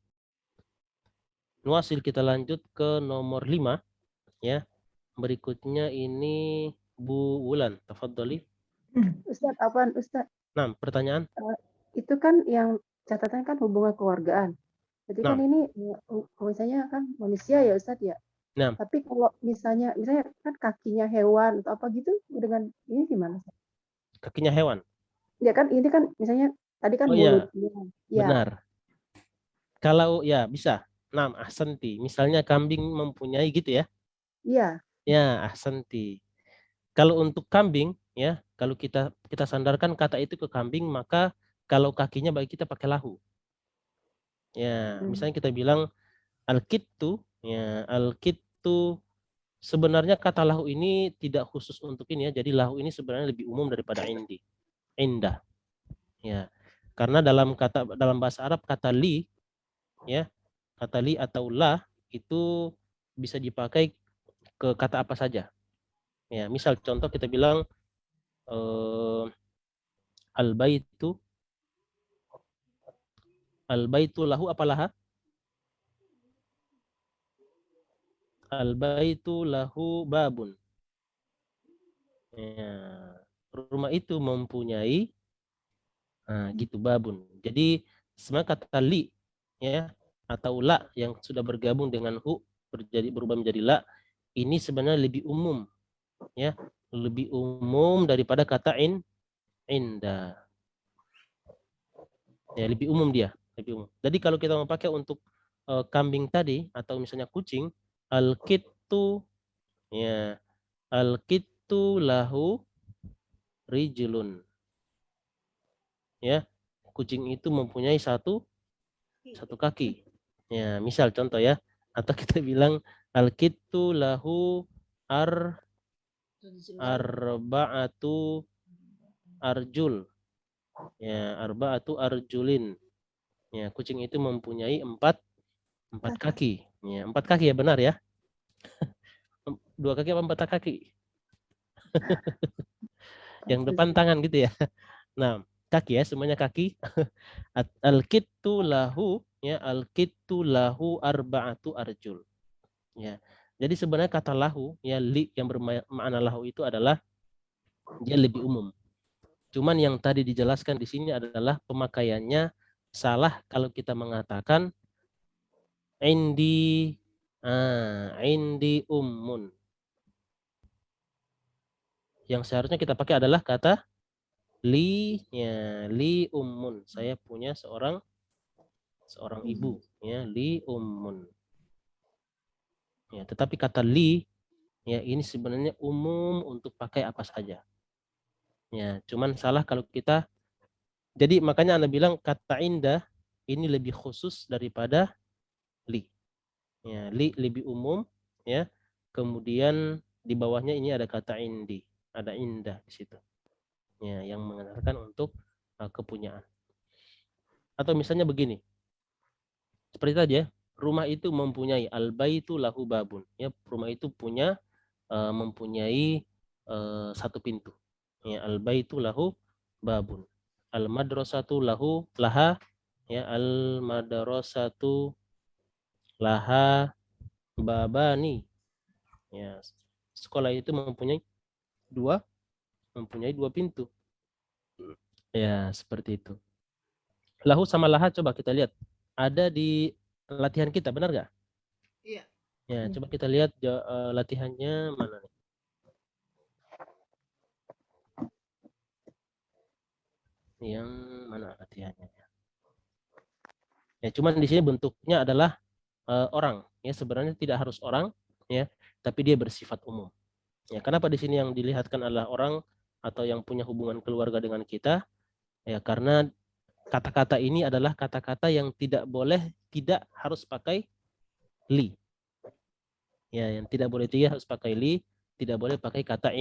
Nuasil kita lanjut ke nomor 5 ya. Berikutnya ini Bu Wulan, tafadholi.
Ustadz, apaan Ustadz?
Nah, pertanyaan.
Itu kan yang catatan kan hubungan keluargaan. Jadi kan
Nah.
ini misalnya kan manusia ya Ustadz ya.
Nah.
Tapi kalau misalnya kan kakinya hewan atau apa gitu dengan ini gimana?
Kakinya hewan.
Ya kan ini kan misalnya tadi kan
mulutnya.
Ya.
Benar. Kalau ya bisa. Nah, ahsanti. Misalnya kambing mempunyai gitu ya.
Iya.
Ya, ahsanti. Kalau untuk kambing ya, kalau kita sandarkan kata itu ke kambing, maka kalau kakinya bagi kita pakai lahu. Ya, misalnya kita bilang al-kittu, ya al-kittu, sebenarnya kata lahu ini tidak khusus untuk ini ya. Jadi lahu ini sebenarnya lebih umum daripada indi. Indah. Ya. Karena dalam bahasa Arab kata li ya, kata li atau la itu bisa dipakai ke kata apa saja. Ya, misal contoh kita bilang al-baitu lahu apa laha? Al-baitu lahu babun. Ya, rumah itu mempunyai gitu babun. Jadi sebenarnya kata li ya atau la yang sudah bergabung dengan hu berubah menjadi la ini sebenarnya lebih umum ya, lebih umum daripada kata inda. Ya, lebih umum dia, lebih umum. Jadi kalau kita mau pakai untuk kambing tadi atau misalnya kucing, al-kittu ya, al-kittu lahu rijlun. Ya, kucing itu mempunyai satu kaki. Ya, misal contoh ya, atau kita bilang al-kittu lahu arba'atu arjul. Ya, arba'atu arjulin. Ya, kucing itu mempunyai empat kaki. Ya, 4 kaki ya benar ya. 2 kaki apa 4 kaki? Yang depan tangan gitu ya. Nah, kaki ya, semuanya kaki. Al-kittu lahu ya, al-kittu lahu arba'atu arjul. Ya. Jadi sebenarnya kata lahu ya li yang bermakna lahu itu adalah dia lebih umum. Cuman yang tadi dijelaskan di sini adalah pemakaiannya salah kalau kita mengatakan indi ummun. Yang seharusnya kita pakai adalah kata li ya, li ummun. Saya punya seorang ibu ya, li ummun. Ya, tetapi kata li ya ini sebenarnya umum untuk pakai apa saja. Ya, cuman salah kalau kita jadi makanya Anda bilang kata indah ini lebih khusus daripada li. Ya, li lebih umum ya. Kemudian di bawahnya ini ada kata indi, ada indah di situ. Ya, yang mengatakan untuk kepunyaan. Atau misalnya begini. Seperti tadi ya, rumah itu mempunyai al-baitu lahu babun. Ya, rumah itu mempunyai satu pintu. Ya, al-baitu lahu babun. Al-madrasatu laha ya, al-madrasatu laha babani. Ya, sekolah itu mempunyai dua pintu. Ya, seperti itu. Lahu sama laha coba kita lihat. Ada di latihan kita, benar nggak?
Iya.
Ya, coba kita lihat latihannya mana nih? Yang mana latihannya? Ya, cuman di sini bentuknya adalah orang. Ya, sebenarnya tidak harus orang, ya, tapi dia bersifat umum. Ya, kenapa di sini yang dilihatkan adalah orang atau yang punya hubungan keluarga dengan kita? Ya, karena kata-kata ini adalah kata-kata yang tidak harus pakai li. Ya, yang tidak boleh harus pakai li, tidak boleh pakai kata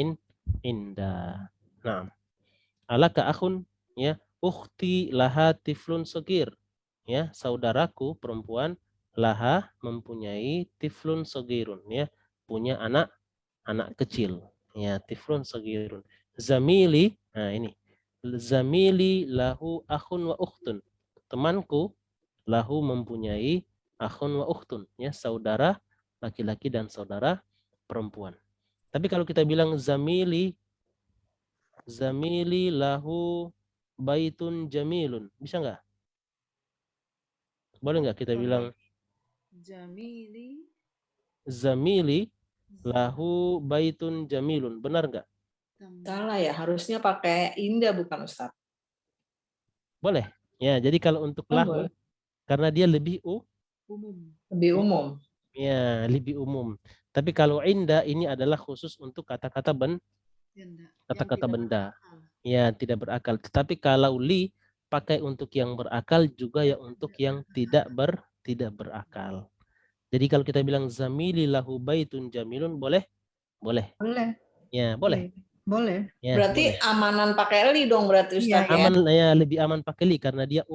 inda. Nah, alaka akhun ya, ukhti laha tiflun sogir. Ya, saudaraku perempuan laha mempunyai tiflun sogirun ya, punya anak kecil. Ya, tiflun sogirun. Zamili, nah ini. Zamili lahu akhun wa ukhtun. Temanku lahu mempunyai akhun wa ukhtun ya, saudara laki-laki dan saudara perempuan. Tapi kalau kita bilang zamili lahu baitun jamilun, bisa nggak? Boleh nggak kita bilang zamili lahu baitun jamilun, benar nggak?
Salah ya, harusnya pakai indah bukan Ustaz.
Boleh. Ya, jadi kalau untuk lahu, karena dia lebih
Umum.
Lebih umum.
Ya, lebih umum. Tapi kalau inda ini adalah khusus untuk kata-kata benda. Ya, tidak berakal. Tetapi kalau li pakai untuk yang berakal juga ya untuk yang tidak berakal. Jadi kalau kita bilang zamili lahu baitun jamilun boleh? Boleh.
Boleh.
Ya, boleh.
Boleh.
Ya,
Berarti
boleh.
amanan pakai li dong berarti Ustaz ya.
Aman ya, lebih aman pakai li karena dia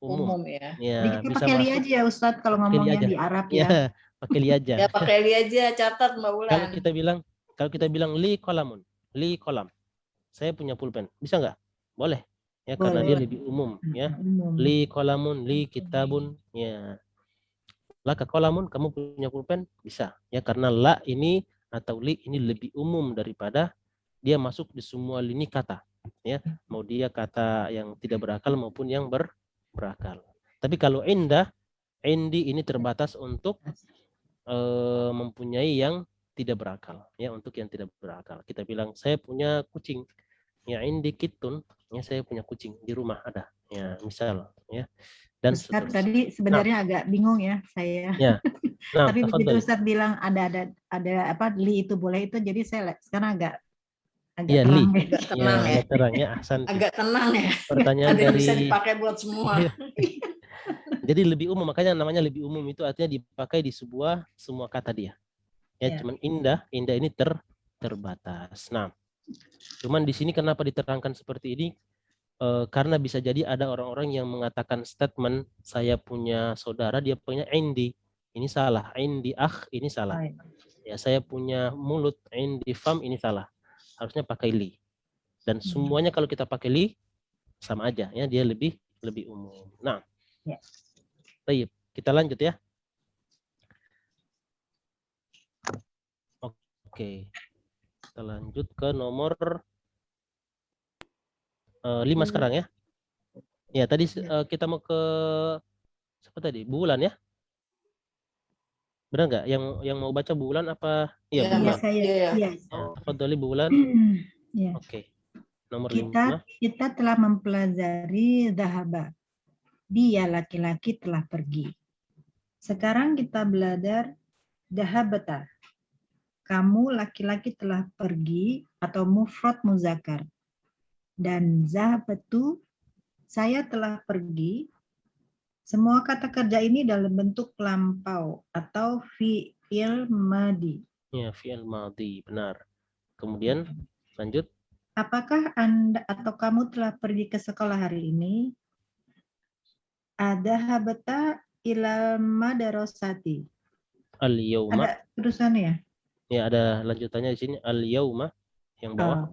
umum.
Ya.
Jadi kita
bisa
pakai li
masuk.
aja ya Ustadz kalau ngomongnya di Arab ya.
Ya, pakai li aja.
Ya pakai li aja, catat Mbak Ulan.
Kalau kita bilang li kolamun, li kolam. Saya punya pulpen. Bisa nggak? Boleh. Ya, karena dia lebih umum ya. Li kolamun, li kitabun, ya. laka qalamun, kamu punya pulpen? Bisa. Ya, karena la ini atau li ini lebih umum daripada dia masuk di semua lini kata. Ya, mau dia kata yang tidak berakal maupun yang berakal. Tapi kalau indi ini terbatas untuk mempunyai yang tidak berakal. Ya, untuk yang tidak berakal. Kita bilang saya punya kucing. Ya, indi kitun. Ya, saya punya kucing di rumah ada. Ya, misal. Ya. Dan
Ustadz,
seterusnya.
tadi sebenarnya agak bingung ya saya.
Ya. Nah,
Tapi begitu
tafadhali.
Ustadz bilang ada apa li itu boleh itu, jadi saya sekarang agak
Iya, li.
terang.
Agak
Ya,
tenang ya.
agak terang ya, Ahsanti.
Agak tenang ya.
Pertanyaan
Ada yang bisa
dari
dipakai buat semua.
jadi lebih umum, makanya namanya lebih umum itu artinya dipakai di semua kata dia. Ya,
Ya.
cuman indah ini terbatas. Nah, cuman di sini kenapa diterangkan seperti ini? Karena bisa jadi ada orang-orang yang mengatakan statement saya punya saudara, dia punya indi. Ini salah. Indi ini salah. Ya, saya punya mulut, indi fam, ini salah. Harusnya pakai li. Dan semuanya kalau kita pakai li sama aja ya, dia lebih umum. Nah,
Ya.
baik, kita lanjut ya. Oke. Kita lanjut ke nomor 5 sekarang ya. Ya, tadi kita mau ke siapa tadi? Bulan ya? Benar nggak? Yang mau baca Bulan apa? Iya,
Iya,
Bulan.
saya.
Iya.
Iya.
Tafadhali Bulan.
Ya.
Oke. Nomor 5.
Kita telah mempelajari dhahaba. Dia laki-laki telah pergi. Sekarang kita belajar dhahabata. Kamu laki-laki telah pergi atau mufrad muzakkar. Dan zahabatu, saya telah pergi. Semua kata kerja ini dalam bentuk lampau atau fi'il madi.
Ya, fi'il madhi, benar. Kemudian lanjut.
Apakah Anda atau kamu telah pergi ke sekolah hari ini? Adhahabta ilal madrasati.
Al-yauma.
Ada terusannya ya?
Ya, ada lanjutannya di sini. Al-yauma yang bawah.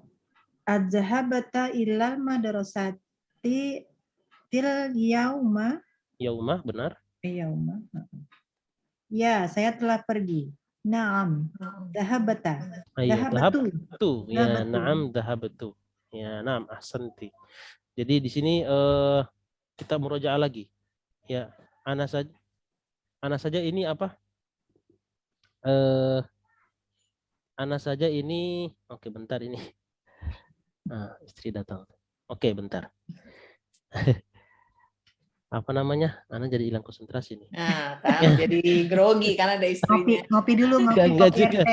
Adhahabta ilal madrasati til yauma.
Yauma, benar.
Yauma. Ya, saya telah pergi. Naam. Dhahabta.
Iya,
Dhahabtu.
Ya, na'am dhahabtu. Ya, na'am, ahsanti. Jadi di sini kita murojaah lagi. Ya, ana saja ini apa? Ana saja ini, oke bentar ini. Istri datang. Oke, bentar. Apa namanya? Ana jadi hilang konsentrasi nih.
Nah, kan jadi grogi karena ada istrinya.
Ngopi dulu,
Enggak
kopi
juga.
RT.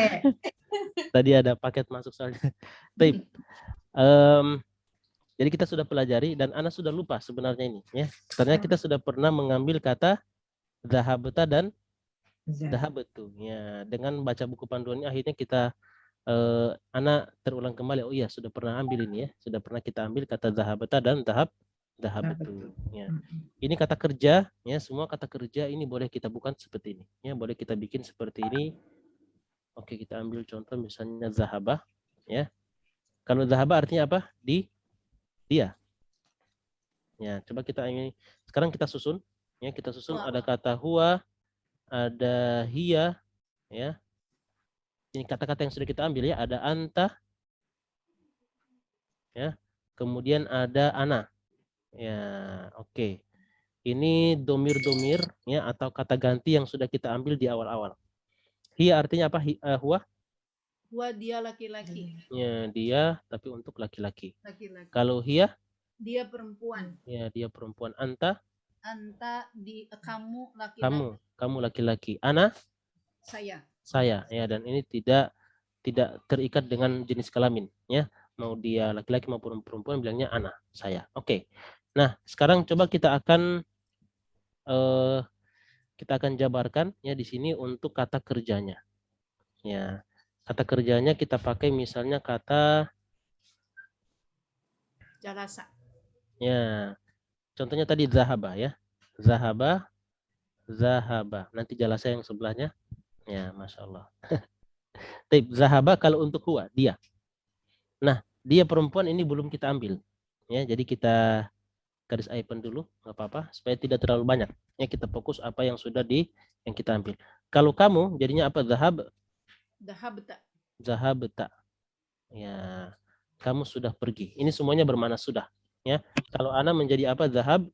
Tadi ada paket masuk soalnya. Baik. Jadi kita sudah pelajari dan Ana sudah lupa sebenarnya ini ya. Ternyata kita sudah pernah mengambil kata dhahabta dan dhahabtu. Ya, dengan baca buku panduan ini akhirnya kita Ana terulang kembali. Oh iya, sudah pernah ambil ini ya. Sudah pernah kita ambil kata dhahabta dan dhahabtu. Ya. Ini kata kerja ya, semua kata kerja ini boleh kita bukan seperti ini. Ya, boleh kita bikin seperti ini. Oke, kita ambil contoh misalnya zahaba ya. Kalau zahaba artinya apa? Dia. Ya, coba kita ini sekarang kita susun ya, kita susun ada kata huwa, ada hiya ya. Ini kata-kata yang sudah kita ambil ya, ada anta ya. Kemudian ada ana. Ya, oke. Ini domir-domir ya atau kata ganti yang sudah kita ambil di awal-awal. Hiya artinya apa? Huwa?
Huwa dia laki-laki.
Ya, dia tapi untuk laki-laki.
Laki-laki.
Kalau hiya?
Dia perempuan.
Ya, dia perempuan. Anta?
Anta kamu laki-laki.
Kamu laki-laki. Ana?
Saya.
Ya, dan ini tidak terikat dengan jenis kelamin ya. Mau dia laki-laki maupun perempuan bilangnya ana, saya. Oke. Nah, sekarang coba kita akan jabarkan ya di sini untuk kata kerjanya. Ya. Kata kerjanya kita pakai misalnya kata
jalasa.
ya. Contohnya tadi zahaba ya. Zahaba. Nanti jalasa yang sebelahnya. Ya, Masya Allah. Zahaba kalau untuk huwa, dia. Nah, dia perempuan ini belum kita ambil. Ya, jadi kita garis aipan dulu, nggak apa-apa, supaya tidak terlalu banyak. Ya, kita fokus apa yang sudah yang kita ambil. Kalau kamu jadinya apa?
Dhahabta.
Zahabta. Ya, kamu sudah pergi. Ini semuanya bermakna sudah. Ya, kalau ana menjadi apa? Zahabtu.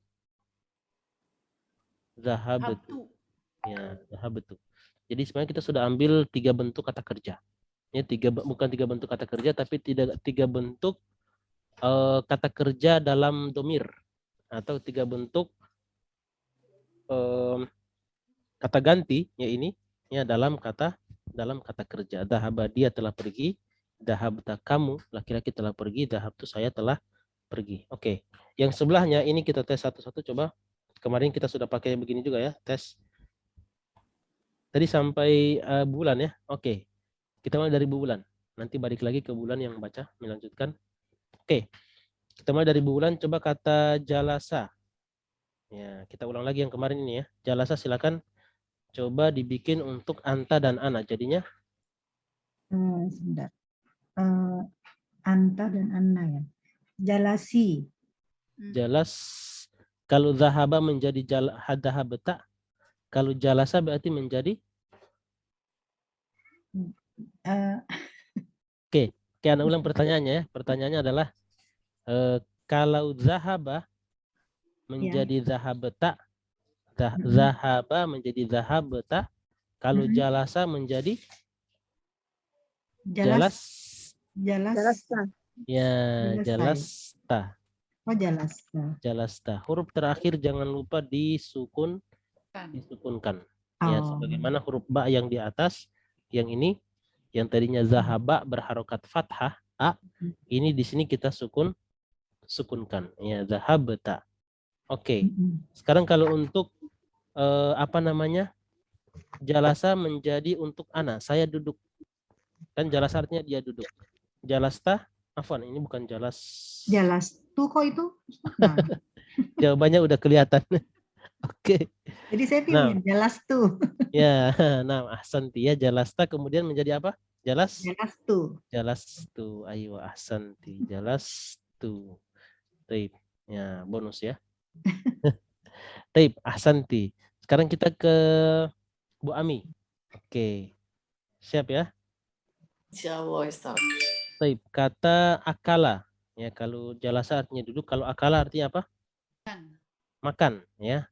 Habtu.
Ya, zahabtu. Jadi sebenarnya kita sudah ambil 3 bentuk kata kerja. Ya, bukan 3 bentuk kata kerja, tapi 3 bentuk kata kerja dalam domir, atau 3 bentuk kata ganti ya ini ya dalam kata kerja. Dhahaba, dia telah pergi. Dhahabta, kamu laki-laki telah pergi. Dhahabtu, saya telah pergi. Oke. Yang sebelahnya ini kita tes satu-satu coba. Kemarin kita sudah pakai begini juga ya, tes. Tadi sampai bulan ya. Oke. Kita mulai dari bulan. Nanti balik lagi ke bulan yang baca, melanjutkan. Oke. Kita mulai dari bulan, coba kata jalasa. Ya, kita ulang lagi yang kemarin ini ya. Jalasa silakan coba dibikin untuk anta dan ana. Jadinya
Sebentar. Anta dan Anna ya. Jalasi.
jelas. Kalau zahaba menjadi dhahabta. Kalau jalasa berarti menjadi Oke, Ana ulang pertanyaannya ya. Pertanyaannya adalah kalau zahaba menjadi zahabta, zahaba menjadi zahabta, kalau jalasa menjadi
Jalasta.
Ya,
Jalasta.
jalasta.
Oh, jalasta.
Jalasta. Huruf terakhir jangan lupa disukunkan. Ya, sebagaimana huruf ba yang di atas, yang ini yang tadinya zahaba berharokat fathah a, ini di sini kita sukunkan. Ya, zahabta. Oke. Sekarang kalau untuk jalasa menjadi untuk ana, saya duduk. Kan jalasa artinya dia duduk. Jalasta, afwan, ini bukan jalas.
Jalastu kok itu? Nah.
Jawabannya udah kelihatan. Oke.
Jadi saya pilih jalastu.
Ya, nah, ahsanti ya, jalasta kemudian menjadi apa?
Jalastu.
Jalastu. Ayo, ahsanti. Jalastu. Taib. Ya, bonus ya. Taib, ahsanti. Sekarang kita ke Bu Ami. Oke. Siap ya?
Insyaallah, Ustaz.
Taib, kata akala. Ya, kalau jalasa artinya duduk, kalau akala artinya apa? Makan, ya.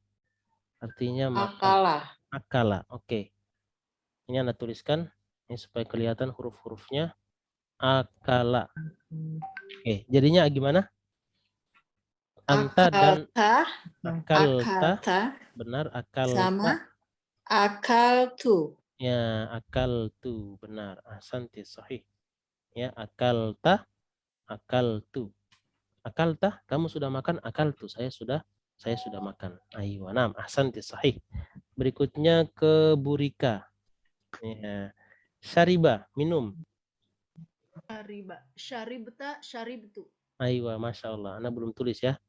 Artinya makan. Akala. Oke. Ini Anda tuliskan ini supaya kelihatan huruf-hurufnya. Akala. Oke, jadinya gimana? Anta dan akalta. Benar, akalta.
Sama akaltu.
Ya, akaltu, benar. Ahsanti, sahih. Ya, akalta, akaltu. Akalta, kamu sudah makan? Akaltu, saya sudah makan. Ayo, nam, ahsanti, sahih. Berikutnya ke Burika. Ya. Syariba, minum.
Syaribta, syaribtu.
Ayo, masya Allah. Anda belum tulis ya.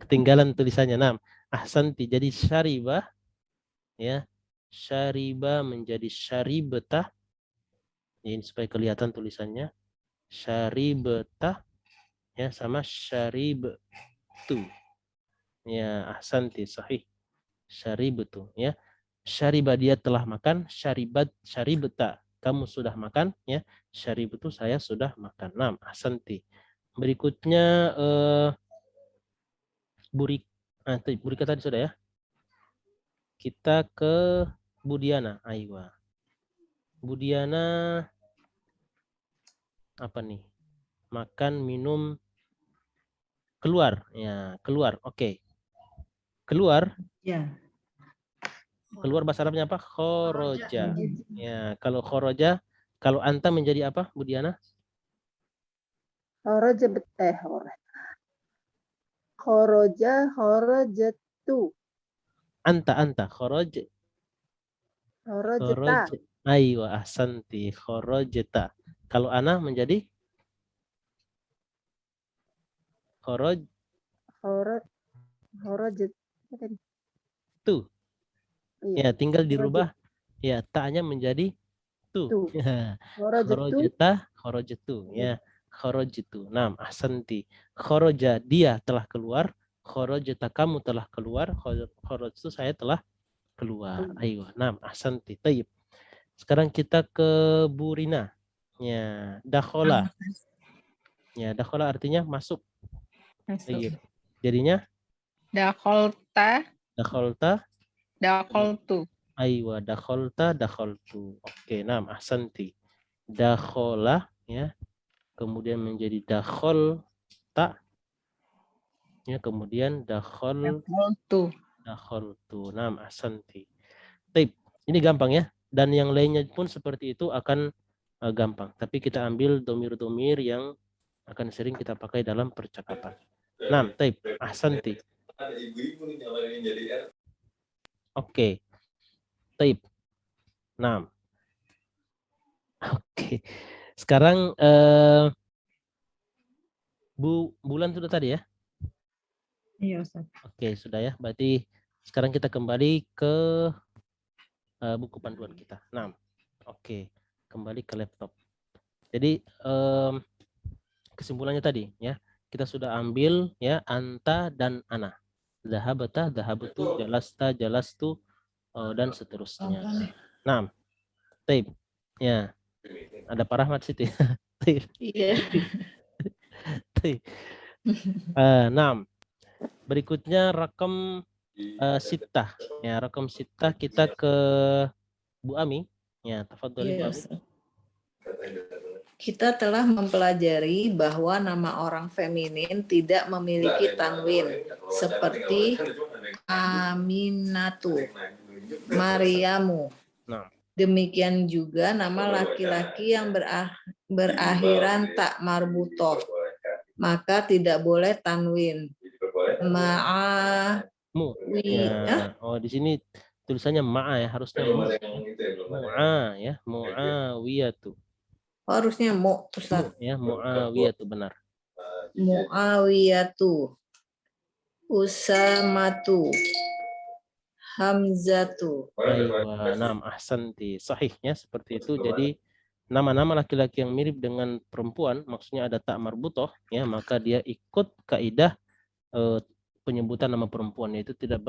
Ketinggalan tulisannya. Nam, ahsanti. Jadi syariba, ya. Syariba menjadi syaribta. Ini supaya kelihatan tulisannya. Syaribta, ya, sama syaribtu. Ya, ahsanti, sahih. Syaribtu, ya. Syariba, dia telah makan. Syaribta, kamu sudah makan, ya. Syaribtu, saya sudah makan. Nam, ahsanti. Berikutnya Burika tadi sudah ya. Kita ke Budiana. Aywa. Budiana apa nih? Makan, minum, keluar. Ya, keluar. Oke. Keluar.
Ya.
Keluar bahasa Arabnya apa? Khoroja. Ya, kalau khoroja, kalau anta menjadi apa, Budiana?
Khorojatu.
Anta, khoroj.
Khorojeta.
Aywa, ahsanti, khorojeta. Kalau ana menjadi
Khorojet.
Tu.
Iya.
Ya, tinggal dirubah. Ya, ta'nya menjadi tu. Khorojetu. Ya, khorojitu. Nam, ahsanti. Khoroja, dia telah keluar. Kharajta, kamu telah keluar. Kharajtu, saya telah keluar. Ayo, nam, ahsanti. Tayyib. Sekarang kita ke Bu Rina. Ya, dakhola. Ya, dakhola artinya masuk.
Masuk.
Tayyib. Jadinya
Dakholta,
dakholta.
dakholtu.
Aywa, dakholta, dakholtu. Oke, nam, ahsanti. Dakhola, ya. Kemudian menjadi dakholta. Ya, kemudian
Dakholtu.
dakholtu. Nam, ahsanti. Taib. Ini gampang ya. Dan yang lainnya pun seperti itu akan gampang. Tapi kita ambil domir-domir yang akan sering kita pakai dalam percakapan. Nam, taib. Ahsanti. Oke. Taib. Nam. Oke. Sekarang Bu Bulan sudah tadi ya?
Iya, Ustaz.
Oke, sudah ya. Berarti sekarang kita kembali ke buku panduan kita. Nah, oke. Kembali ke laptop. Jadi kesimpulannya tadi ya, kita sudah ambil ya anta dan ana. Zahabata, zahabtu, jalasta, jalastu, dan seterusnya. Nah, taib. Ya. Ada Pak Rahmat situ ya. Taib.
Iya.
Taib. 6. Berikutnya rakam sitah. Ya, rakam sitah kita ke Bu Ami. Ya, tafadholi Bu
Iya,
Ami.
Ustaz. Kita telah mempelajari bahwa nama orang feminin tidak memiliki tanwin seperti Aminatu, Mariamu.
Nah.
Demikian juga nama laki-laki yang berakhiran tak marbutoh, maka tidak boleh tanwin.
Mu. Ya. Oh, di sini tulisannya ma'a ya, harusnya mu. Mu'a ya, Mu'awiyatu.
Harusnya mu, Ustaz.
Ya, Mu'awiyatu benar.
Mu'awiyatu, Usamatu, Hamzatu.
Aywa, nam, ahsanti. Sahih ya, seperti itu. Jadi nama-nama laki-laki yang mirip dengan perempuan, maksudnya ada tak marbutoh, ya, maka dia ikut kaidah penyebutan nama perempuan, yaitu tidak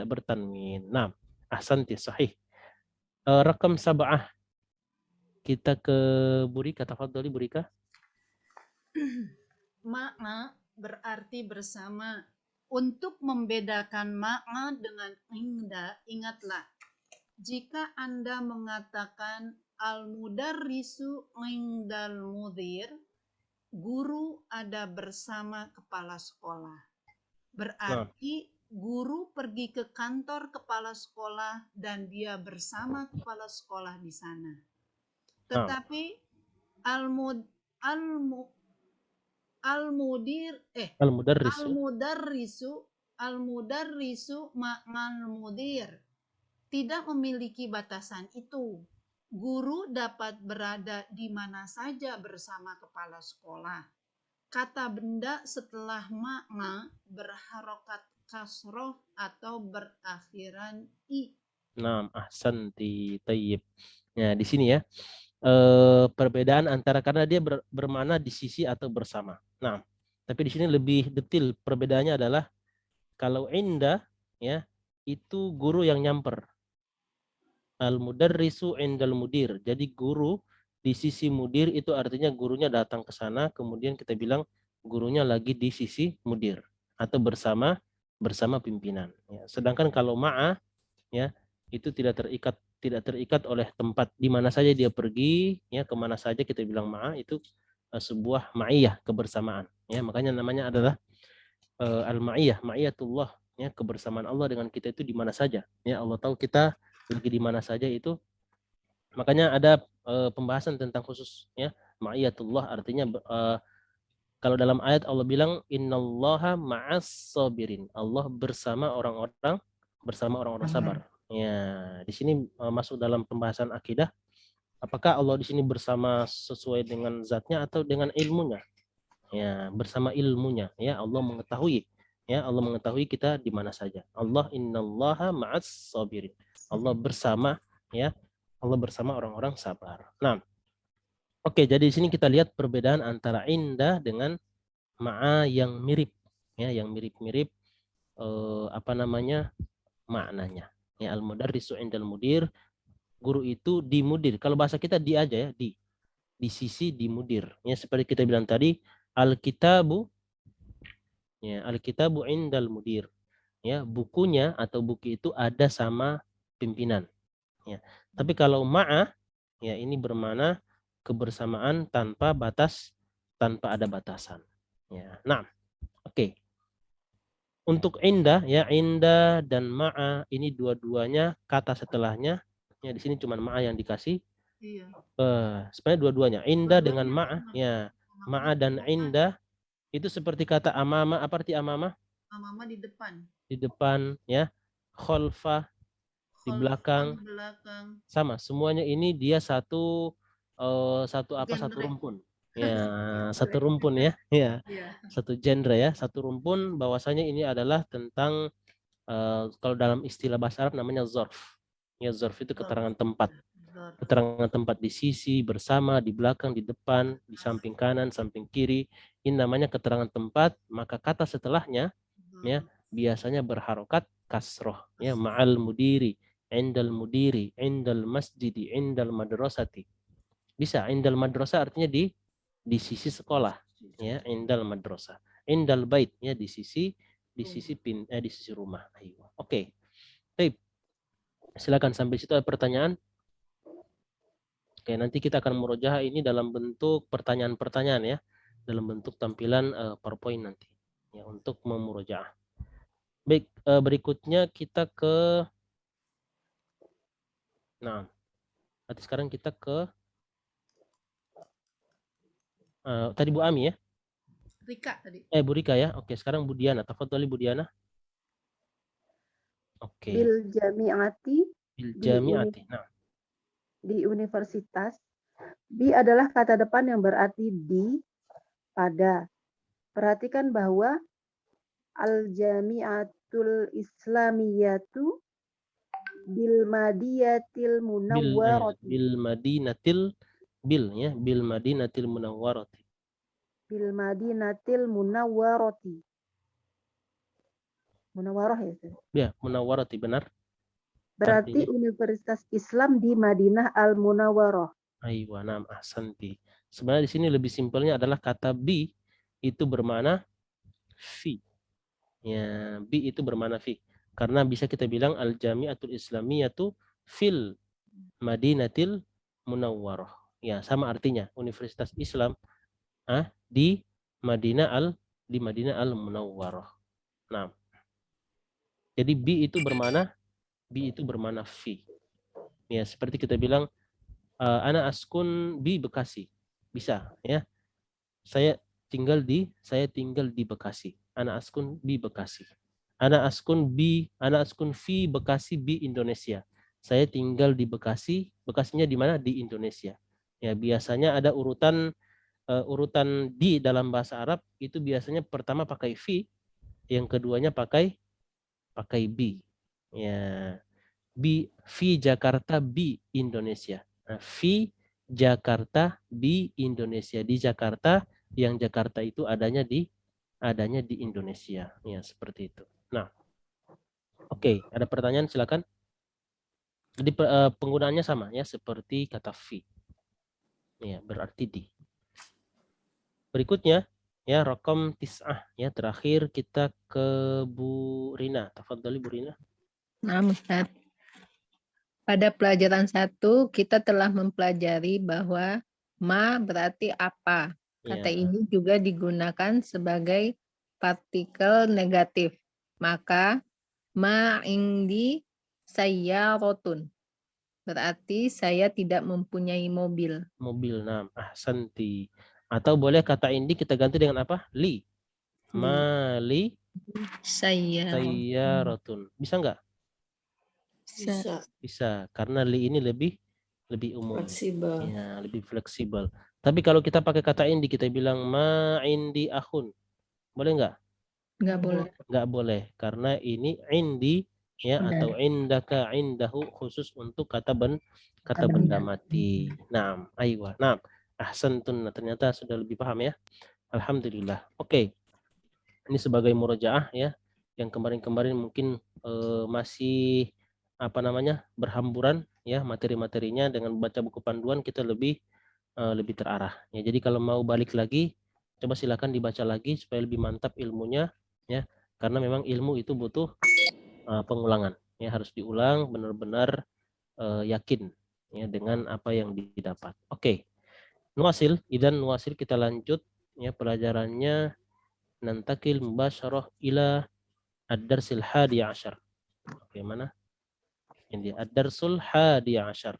bertanwin. Nah, ahsanti, sahih. Rakam sab'ah. Kita ke Burika, tafadholi Burika.
Makna berarti bersama. Untuk membedakan makna dengan inda, ingatlah, jika Anda mengatakan al-mudarrisu indal mudir, guru ada bersama kepala sekolah. Berarti guru pergi ke kantor kepala sekolah dan dia bersama kepala sekolah di sana. Tetapi al-mudarrisu ma'al mudir tidak memiliki batasan itu. Guru dapat berada di mana saja bersama kepala sekolah. Kata benda setelah makna berharokat kasroh atau berakhiran i.
Nah, ahsanti, tayyib. Ya, di sini ya. Perbedaan antara, karena dia bermakna di sisi atau bersama. Nah, tapi di sini lebih detail perbedaannya adalah kalau inda ya itu guru yang nyamper. Al-mudarrisu indal mudir. Jadi guru di sisi mudir itu artinya gurunya datang ke sana, kemudian kita bilang gurunya lagi di sisi mudir atau bersama pimpinan. Ya. Sedangkan kalau ma'a ya itu tidak terikat oleh tempat, di mana saja dia pergi, ya kemana saja kita bilang ma'a, itu sebuah ma'iyah, kebersamaan. Ya, makanya namanya adalah al-ma'iyah, ma'iyatullah, ya kebersamaan Allah dengan kita itu di mana saja. Ya, Allah tahu kita lagi di mana saja itu. Makanya ada pembahasan tentang khusus ya ma'iyatullah, artinya kalau dalam ayat Allah bilang innallaha ma'as sabirin. Allah bersama orang-orang sabar. Ya, di sini masuk dalam pembahasan akidah. Apakah Allah di sini bersama sesuai dengan zatnya atau dengan ilmunya? Ya, bersama ilmunya. Ya, Allah mengetahui. Ya, Allah mengetahui kita di mana saja. Allah innallaha ma'as sabirin. Allah bersama ya. Allah bersama orang-orang sabar. Nah, oke, jadi di sini kita lihat perbedaan antara inda dengan ma'a yang mirip. ya, yang mirip-mirip apa namanya maknanya. Ya, al-mudarrisu indal mudir, guru itu di mudir. Kalau bahasa kita di aja ya, di sisi di mudir. Ya, seperti kita bilang tadi, al-kitabu, ya, al-kitabu indal mudir. Ya, bukunya atau buku itu ada sama pimpinan. Ya. Tapi kalau ma'a, ya ini bermakna kebersamaan tanpa batas, tanpa ada batasan. Ya. Nah, oke. Untuk indah, ya indah dan ma'a ini dua-duanya kata setelahnya. Ya, di sini cuma ma'a yang dikasih.
Iya.
Sebenarnya dua-duanya indah dengan
Dua-duanya
ma'a,
sama.
ya ma'a dan indah itu seperti kata amama. Apa arti amama?
Amama di depan.
Di depan, ya. Kholfa di belakang.
Belakang.
Sama, semuanya ini dia satu satu
Genre.
rumpun. Ya, satu rumpun ya. Ya.
Iya.
Satu genre ya, satu rumpun, bahwasanya ini adalah tentang kalau dalam istilah bahasa Arab namanya zorf. Ya, zorf itu keterangan tempat. Keterangan tempat di sisi, bersama, di belakang, di depan, di samping kanan, samping kiri. Ini namanya keterangan tempat, maka kata setelahnya ya biasanya berharokat kasroh, ya, ma'al mudiri, indal mudiri, indal masjidi, indal madrasati. Bisa indal madrasah artinya di sisi sekolah, ya, indal madrasah. Indal bait, ya, di sisi di sisi rumah. Ayo. Oke. Baik. Silakan, sampai situ ada pertanyaan. Oke, nanti kita akan murojaah ini dalam bentuk pertanyaan-pertanyaan ya, dalam bentuk tampilan PowerPoint nanti ya untuk memurojaah. Baik, berikutnya kita ke, nah, nanti sekarang kita ke tadi Bu Ami ya?
Rika tadi.
Bu Rika ya. Oke, sekarang Bu Diana. Tafadhali Bu Diana. Oke.
Bil jami'ati
Bil jami'ati. Nah,
di universitas. Bi adalah kata depan yang berarti di, pada. Perhatikan bahwa al-jami'atul islamiyatu bil madiyatil munawwarati.
Bil madinatil ya, bil madinatil munawwarati.
Bil madinatil munawwarati. Munawwarah ya, Ustaz?
Ya, munawwarati benar.
Berarti
artinya
Universitas Islam di Madinah Al-Munawwarah.
Aywa, nam ahsanti. Sebenarnya di sini lebih simpelnya adalah kata bi itu bermakna fi. Ya, bi itu bermakna fi. Karena bisa kita bilang al-jami'atul islamiyatu fil madinatil munawwarah. Ya, sama artinya Universitas Islam di Madinah al-Munawwarah. Nah, jadi bi itu bermakna fi. Ya, seperti kita bilang ana askun bi Bekasi. Bisa ya. Saya tinggal di Bekasi. Ana askun bi Bekasi. Ana askun fi Bekasi bi Indonesia. Saya tinggal di Bekasi. Bekasinya di mana? Di Indonesia. Ya, biasanya ada urutan di dalam bahasa Arab itu biasanya pertama pakai fi, yang keduanya pakai bi. Ya. Fi Jakarta bi Indonesia. Nah, fi Jakarta bi Indonesia. Di Jakarta, yang Jakarta itu adanya di Indonesia. Ya, seperti itu. Nah, oke, ada pertanyaan silakan. Jadi penggunaannya sama ya seperti kata fi. Ya, berarti di. Berikutnya ya rokom tis'ah ya, terakhir kita ke Bu Rina. Tafadhali Bu Rina.
Nah, Ustaz. Pada pelajaran 1 kita telah mempelajari bahwa ma berarti apa. Kata ini juga digunakan sebagai partikel negatif. Maka ma indi sayyaratun. Berarti saya tidak mempunyai mobil.
Mobil, nah, ahsanti. Atau boleh kata indi kita ganti dengan apa? Li. Mali sayyaratun. Bisa enggak? Bisa, karena li ini lebih umum.
Fleksibel.
Ya, lebih fleksibel. Tapi kalau kita pakai kata indi, kita bilang ma indi akhun. Boleh enggak?
Enggak boleh.
Enggak boleh, karena ini indi ya atau indaka indahu khusus untuk kata benda mati. Naam, aywa. Naam. Ahsantun, ternyata sudah lebih paham ya. Alhamdulillah. Oke. Ini sebagai murojaah ya, yang kemarin-kemarin mungkin masih berhamburan ya materi-materinya. Dengan baca buku panduan kita lebih terarah. Ya, jadi kalau mau balik lagi, coba silakan dibaca lagi supaya lebih mantap ilmunya ya. Karena memang ilmu itu butuh pengulangan. Ya, harus diulang benar-benar yakin ya dengan apa yang didapat. Oke. Nuwasil, idan nuwasil kita lanjut ya pelajarannya. Nantakil mubasyarah ila ad-darsil hadi asyar. Oke, mana? Ini ad-darsul hadi asyar.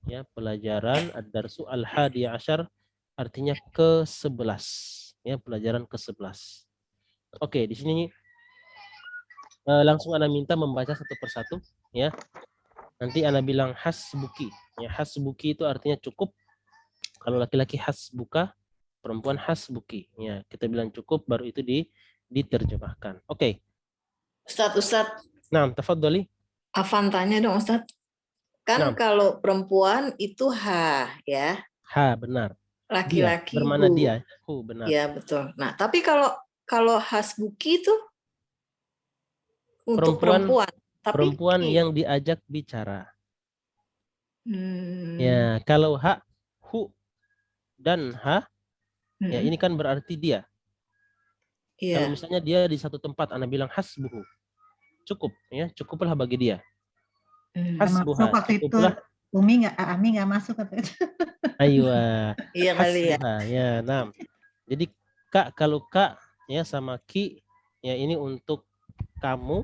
Ya, pelajaran ad-darsu al-hadi asyar artinya ke-11. Ya, pelajaran ke-11. Oke, di sini langsung Ana minta membaca satu persatu ya. Nanti Ana bilang hasbuki. Ya, hasbuki itu artinya cukup. Kalau laki-laki hasbuka, perempuan hasbuki. Ya, kita bilang cukup baru itu diterjemahkan. Oke.
Ustadz.
Nah, tafadhali.
Afan tanya dong Ustadz. Kan
Nah.
kalau perempuan itu ha ya.
Ha, benar.
Laki-laki
bermana
hu.
dia. Hu, benar.
Ya, betul. Nah, tapi kalau hasbuki itu untuk perempuan. Tapi
perempuan yang diajak bicara. Ya, kalau ha, hu, dan ha, ya ini kan berarti dia.
Iya.
Kalau misalnya dia di satu tempat, Ana bilang hasbuhu. Cukup, ya, cukuplah bagi dia. Hasbuha, cukuplah.
Ami nggak masuk kata itu.
Aywa.
Iya kali ya.
Ya, nah. Jadi kak, kalau kak ya sama ki, ya ini untuk kamu,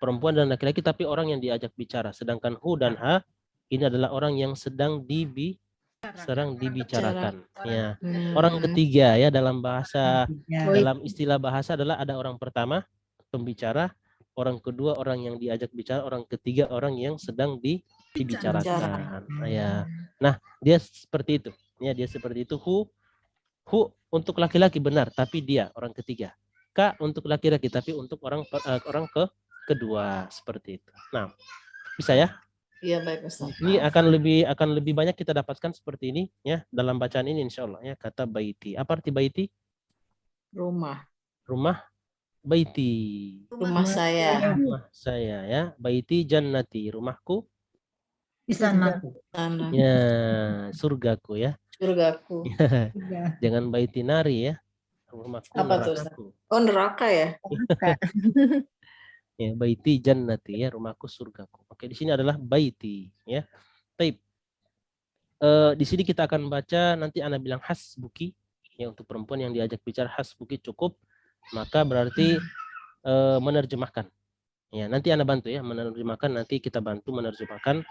perempuan dan laki-laki, tapi orang yang diajak bicara. Sedangkan hu dan ha ini adalah orang yang sedang dibicarakan. Ya, orang ketiga ya dalam bahasa, dalam istilah bahasa adalah ada orang pertama pembicara, orang kedua orang yang diajak bicara, orang ketiga orang yang sedang dibicarakan. Ya, nah dia seperti itu. Ya, dia seperti itu. Hu untuk laki-laki benar, tapi dia orang ketiga. Ka untuk laki-laki, tapi untuk orang kedua seperti itu. Nah, bisa ya?
Iya, baik Ustaz.
Ini akan lebih banyak kita dapatkan seperti ini ya dalam bacaan ini insya Allah ya. Kata baiti. Apa arti baiti?
Rumah.
Baiti.
Rumah saya.
Rumah saya ya. Baiti jannati. Rumahku.
Di sana.
Ya, surgaku ya.
Surgaku.
Jangan baiti nari ya. Rumahku.
Apa tuh? Oh, neraka ya?
Ya, baiti jannati ya, rumahku surgaku. Oke, di sini adalah baiti ya. Taib. Di sini kita akan baca, nanti Ana bilang hasbuki ya, untuk perempuan yang diajak bicara hasbuki cukup, maka berarti menerjemahkan. Ya, nanti Ana bantu ya menerjemahkan, nanti kita bantu menerjemahkan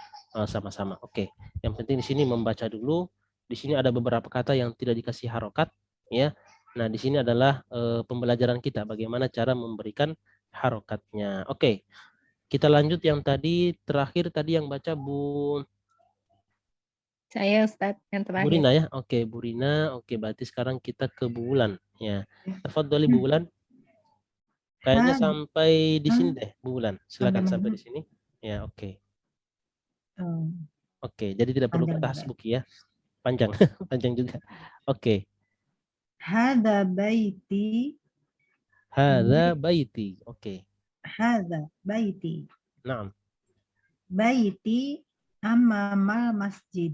sama-sama. Oke. Yang penting di sini membaca dulu. Di sini ada beberapa kata yang tidak dikasih harokat ya. Nah, di sini adalah pembelajaran kita bagaimana cara memberikan harokatnya. Oke. Kita lanjut yang tadi terakhir tadi yang baca Bu
Saya Ustadz yang terakhir.
Bu Rina ya. Oke, Bu Rina. Oke, berarti sekarang kita ke Bu Wulan ya. Tafadhali Bu Wulan. Kayaknya sampai di sini deh, Bu Wulan. Silakan sampai di sini. Ya, oke. Oke, jadi tidak perlu kata hasbuki ya. Panjang, panjang juga. Oke.
Hada baiti.
Hadza baiti. Oke.
Hada baiti.
Naam.
Baiti amamal masjid.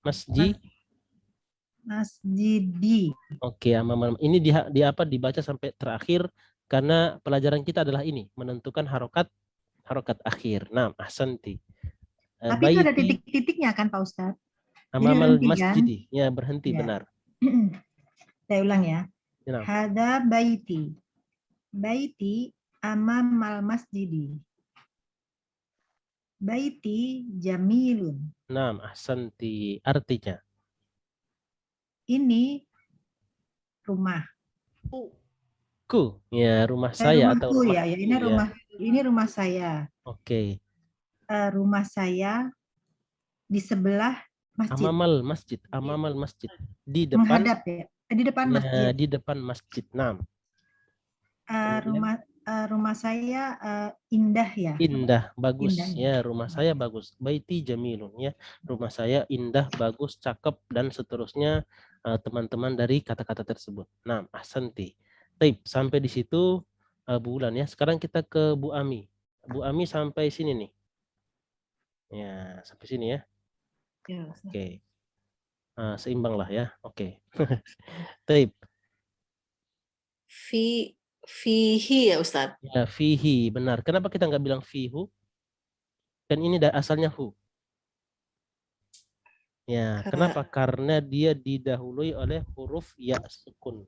Masjidi.
Oke, amamal. Ini di apa dibaca sampai terakhir karena pelajaran kita adalah ini, menentukan harokat akhir. Naam, ahsanti.
Tapi itu ada titik-titiknya kan Pak Ustadz?
Amamal masjidi. Kan? Ya, berhenti ya. Benar.
Saya ulang ya.
Nah.
Hada baiti. Baiti amamal masjidi. Baiti jamilun.
Naam, ahsanti. Artinya?
Ini rumah.
Ku. Ya, rumah saya atau rumah
ya. Ini rumah saya.
Oke.
Rumah saya di sebelah masjid.
Amamal masjid. Di depan.
Menghadap ya. Di depan masjid.
Di depan masjid. Naam.
Rumah saya indah ya.
Indah, bagus. Indah. Ya, rumah saya bagus. Baiti jamilun ya. Rumah saya indah, bagus, cakep dan seterusnya teman-teman dari kata-kata tersebut. Nah, ahsanti. Taib, sampai di situ Bu Ulan ya. Sekarang kita ke Bu Ami. Bu Ami sampai sini nih. Ya, sampai sini ya.
Ya, Ustaz.
Oke. Seimbang lah ya. Oke. Taib.
Fihi ya Ustaz.
Ya, fihi, benar. Kenapa kita nggak bilang fihu? Kan ini asalnya hu. Ya, kenapa? Karena dia didahului oleh huruf ya sukun.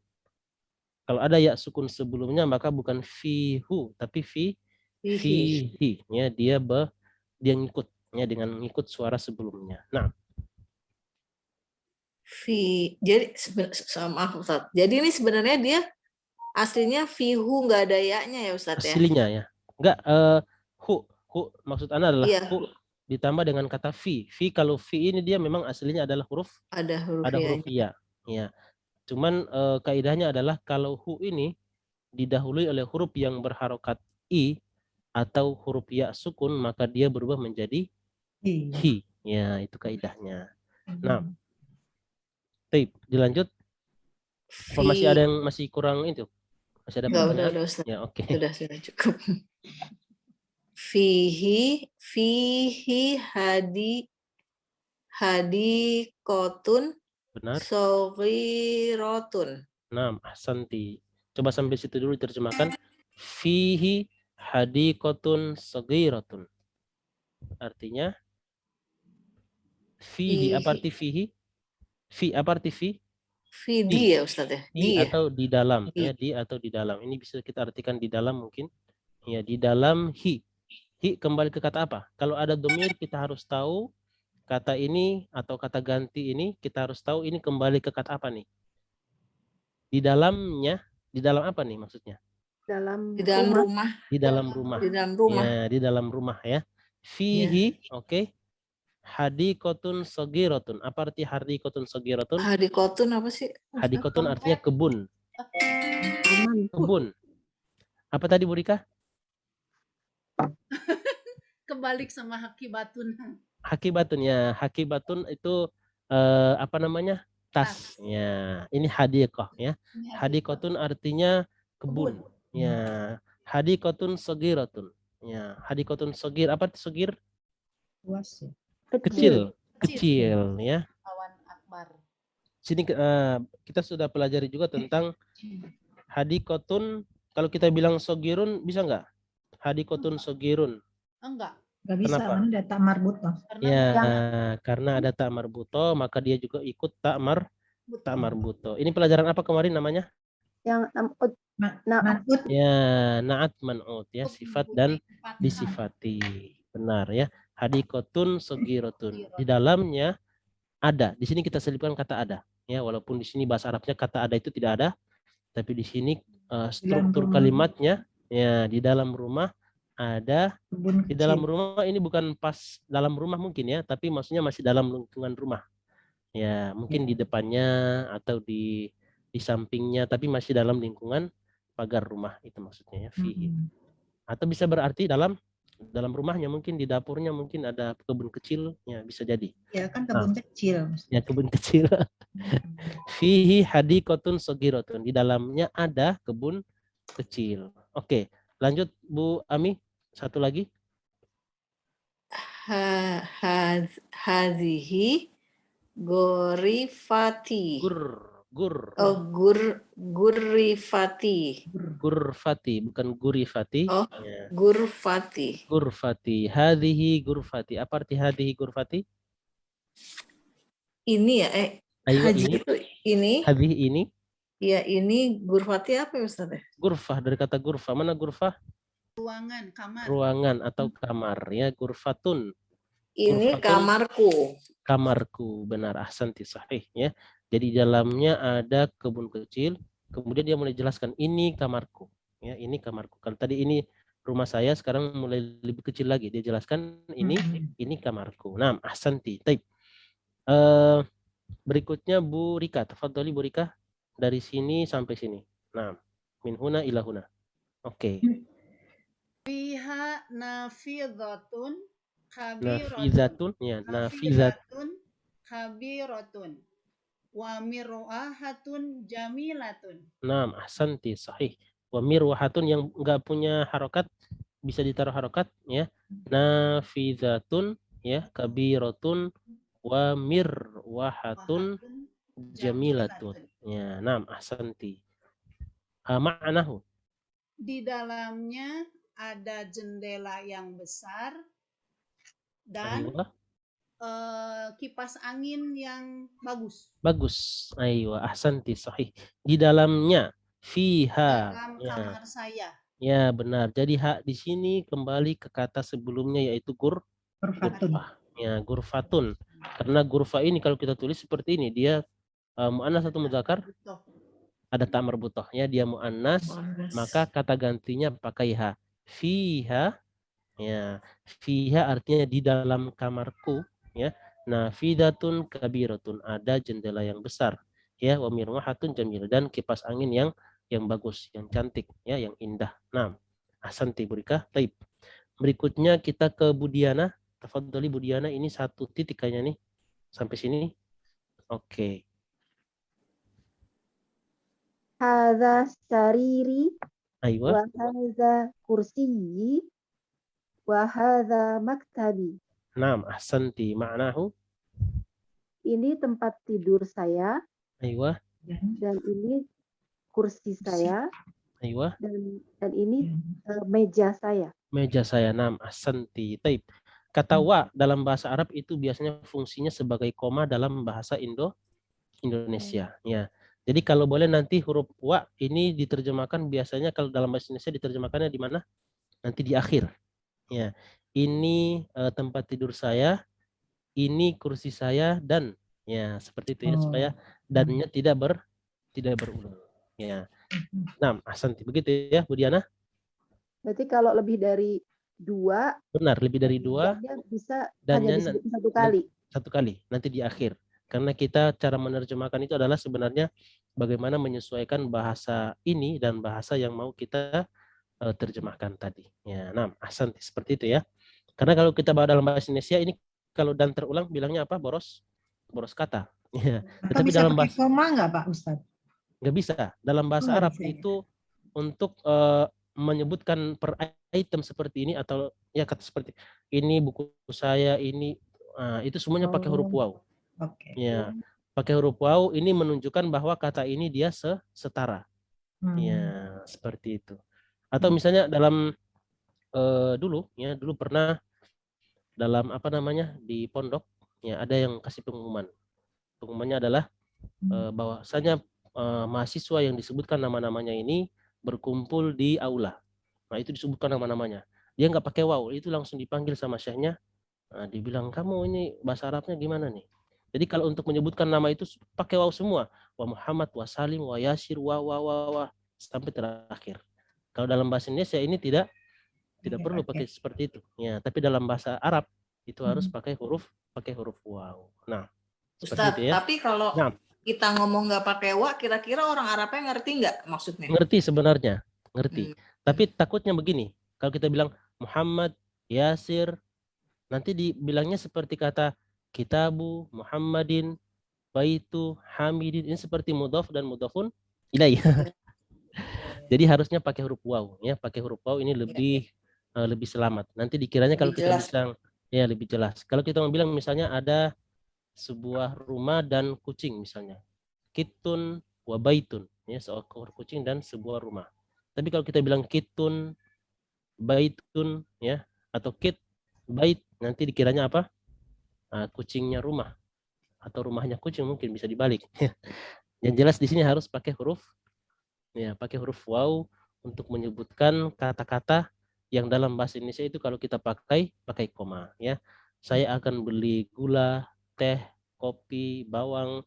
Kalau ada ya sukun sebelumnya maka bukan fihu tapi
Fihi.
fihi. Ya, dia ngikut ya dengan ngikut suara sebelumnya. Nah,
Jadi maaf Ustaz. Jadi ini sebenarnya dia aslinya fihu nggak ada ya-nya ya Ustaz ya.
aslinya ya. Enggak hu maksud Anda adalah
Iya.
hu ditambah dengan kata fi. Fi, kalau fi ini dia memang aslinya adalah huruf
Ada huruf
ya. Ya. Cuman kaidahnya adalah kalau hu ini didahului oleh huruf yang berharokat i atau huruf ya sukun maka dia berubah menjadi hi. Ya, itu kaidahnya. Nah, tape dilanjut. Apa masih ada yang masih kurang itu? Masih ada pertanyaan?
Udah Ustaz.
Ya, oke.
Sudah cukup. Fihi hadikotun
Benar.
soghirotun.
Nah, ahsanti. Coba sampai situ dulu diterjemahkan. Fihi hadikotun saghiratun. Artinya fihi, apa arti fihi? Fi, apa arti fi?
Di ya Ustaz ya.
Di atau di dalam ya, di atau di dalam. Ini bisa kita artikan di dalam mungkin. Ya, di dalam hi. Hi kembali ke kata apa? Kalau ada domir kita harus tahu kata ini atau kata ganti ini kita harus tahu ini kembali ke kata apa nih? Di dalamnya, di dalam apa nih maksudnya?
Di dalam rumah.
Di dalam rumah.
Di dalam rumah.
Ya, di dalam rumah ya. Fihi, oke. Hadikotun saghiratun. Apa arti hadikotun saghiratun?
Hadikotun apa sih?
Hadikotun artinya kebun. Kebun. Apa tadi Bu Rika?
Kebalik sama hakibatun.
Hakibatun ya. Hakibatun itu apa namanya? Tas. Ya, ini hadikoh ya. Hadikotun artinya kebun. Ya, hadikotun saghiratun. Ya, hadikotun sagir. Apa itu sagir?
Luas ya.
Kecil ya.
Kawan akbar.
Sini kita sudah pelajari juga tentang hadikotun. Kalau kita bilang sogirun bisa nggak? Hadikotun sogirun.
Enggak.
Nggak bisa,
Kenapa?
kan ada tak marbutoh.
Ya, karena ada tak marbuto maka dia juga ikut tak marbuto. Ini pelajaran apa kemarin namanya?
Yang
Man'ut.
Ya, naat man'ut ya, sifat dan disifati. Benar ya. Hadikotun sogirotun. Di dalamnya ada. Di sini kita selipkan kata ada. Ya, walaupun di sini bahasa Arabnya kata ada itu tidak ada, tapi di sini struktur kalimatnya ya di dalam rumah ada. Di dalam rumah ini bukan pas dalam rumah mungkin ya, tapi maksudnya masih dalam lingkungan rumah. Ya, mungkin di depannya atau di sampingnya, tapi masih dalam lingkungan pagar rumah itu maksudnya ya. Fihi. Atau bisa berarti dalam rumahnya, mungkin di dapurnya mungkin ada kebun kecil, ya bisa jadi.
Ya kan kebun kecil.
Ya, kebun kecil. Fihi hadikotun saghiratun. Di dalamnya ada kebun kecil. Oke, lanjut Bu Ami. Satu lagi.
Hazihi gorifati. Gurifati.
Gurfati, bukan gurifati.
Oh, ya. Gurfati.
Gurfati. Hadhihi gurfati. Apa arti hadhihi gurfati?
Ini ya, haji
ini.
itu ini.
Hadhihi ini.
Ya, ini gurfati apa ya Ustaz?
Gurfah, dari kata gurfah. Mana gurfah?
Ruangan, kamar.
Ruangan atau kamar ya, gurfatun.
Ini kamarku.
Kamarku, benar, ahsanti, sahih ya. Jadi dalamnya ada kebun kecil, kemudian dia mulai jelaskan ini kamarku. Ya, ini kamarku. Kalau tadi ini rumah saya, sekarang mulai lebih kecil lagi. Dia jelaskan ini kamarku. Nah, ahsanti. Taib. Berikutnya Bu Rika, tafadholi Bu Rika, dari sini sampai sini. Nah, min huna ila huna. Oke.
Fiha nafizatun
nafizatun ya, nafizatun
kabiratun. Wa mirwahatun jamilatun.
Naam, ahsanti, sahih. Wa mirwahatun yang enggak punya harokat bisa ditaruh harokat ya. Nafidatun ya, kabiratun wa mirwahatun
Wahatun
jamilatun.
jamilatun.
Ya, naam, ahsanti. Ma'nahu.
Di dalamnya ada jendela yang besar dan
Aywa,
kipas angin yang bagus
bagus. Aywa, ahsanti, sahih. Di dalamnya fiha.
dalam
Ya,
kamar saya.
ya benar. Jadi hak di sini kembali ke kata sebelumnya yaitu
Perfatun.
gurfah. Ya, gurfatun. Karena gurfa ini kalau kita tulis seperti ini, dia muannas atau mudzakkar?
Butuh.
Ada tak marbutohnya, dia muannas, maka kata gantinya pakai ha. Fiha, ya. Fiha artinya di dalam kamarku, ya. Nafidatun kabiratun, ada jendela yang besar, ya. Wa mirwahatun jamil, dan kipas angin yang bagus, yang cantik, ya, yang indah. Nah, ahsanti Burika. Taib. Berikutnya kita ke Budiana. Tafadhali Budiana, ini 1 titik kayaknya nih. Sampai sini. Oke.
Hadza sariri
Aywa.
wa hadza kursiyyi wa hadza maktabi.
Naam, ahsanti. Ma'nahu.
Ini tempat tidur saya
Aywa.
dan ini kursi saya
Aywa.
dan ini meja saya.
Meja saya. Naam, ahsanti. Taib. Kata wa dalam bahasa Arab itu biasanya fungsinya sebagai koma dalam bahasa Indonesia. Ya. Jadi kalau boleh nanti huruf wa ini diterjemahkan biasanya kalau dalam bahasa Indonesia diterjemahkannya di mana? Nanti di akhir. Ya. Ini tempat tidur saya, ini kursi saya, dan ya seperti itu ya, supaya dannya tidak berulang. Ya. Nah, ahsanti. Begitu ya, Bu Diana?
Berarti kalau lebih dari 2,
Benar, lebih dari 2
dannya bisa
dannya
hanya disebut 1 kali.
satu kali, nanti di akhir. Karena kita cara menerjemahkan itu adalah sebenarnya bagaimana menyesuaikan bahasa ini dan bahasa yang mau kita terjemahkan tadi. Ya, nah, ahsanti, seperti itu ya. Karena kalau kita bawa dalam bahasa Indonesia ini kalau dan terulang bilangnya apa? Boros kata. Ya.
Atau
Tetapi
bisa
dalam
pakai
bahasa
koma nggak Pak Ustadz?
nggak bisa. Dalam bahasa
nggak
Arab
bisa ya?
itu untuk menyebutkan per item seperti ini atau ya kata seperti ini buku saya ini itu semuanya pakai huruf waw.
Oke.
Ya, pakai huruf waw ini menunjukkan bahwa kata ini dia setara. Ya, seperti itu. Atau misalnya dalam dulu pernah dalam apa namanya di pondok ya ada yang kasih pengumuman. Pengumumannya adalah bahwasanya mahasiswa yang disebutkan nama-namanya ini berkumpul di aula. Nah, itu disebutkan nama-namanya. Dia nggak pakai waw, itu langsung dipanggil sama syekhnya. Nah, dibilang, kamu ini bahasa Arabnya gimana nih? Jadi kalau untuk menyebutkan nama itu pakai waw semua. Wa Muhammad, wa Salim, wa Yasir, wa sampai terakhir. Kalau dalam bahasa Indonesia ini tidak perlu pakai seperti itu. Ya, tapi dalam bahasa Arab itu harus pakai huruf waw. Nah, seperti itu
Ustadz,
ya.
tapi kalau
Nah,
kita ngomong nggak pakai wa, kira-kira orang Arabnya ngerti nggak maksudnya?
ngerti sebenarnya, ngerti. Tapi takutnya begini, kalau kita bilang Muhammad, Yasir, nanti dibilangnya seperti kata kitabu, Muhammadin, baitu, hamidin, ini seperti mudhaf dan mudhafun ilaih. Jadi harusnya pakai huruf waw ya, pakai huruf waw ini lebih selamat. Nanti dikiranya kalau
Lebih
kita
jelas.
bilang ya lebih jelas. Kalau kita mau bilang misalnya ada sebuah rumah dan kucing misalnya. Kitun wa baitun, ya, seekor kucing dan sebuah rumah. Tapi kalau kita bilang kitun, baitun, ya, atau kit, bait, nanti dikiranya apa? Kucingnya rumah atau rumahnya kucing, mungkin bisa dibalik. Yang jelas di sini harus pakai huruf waw untuk menyebutkan kata-kata yang dalam bahasa Indonesia itu kalau kita pakai koma, ya. Saya akan beli gula, teh, kopi, bawang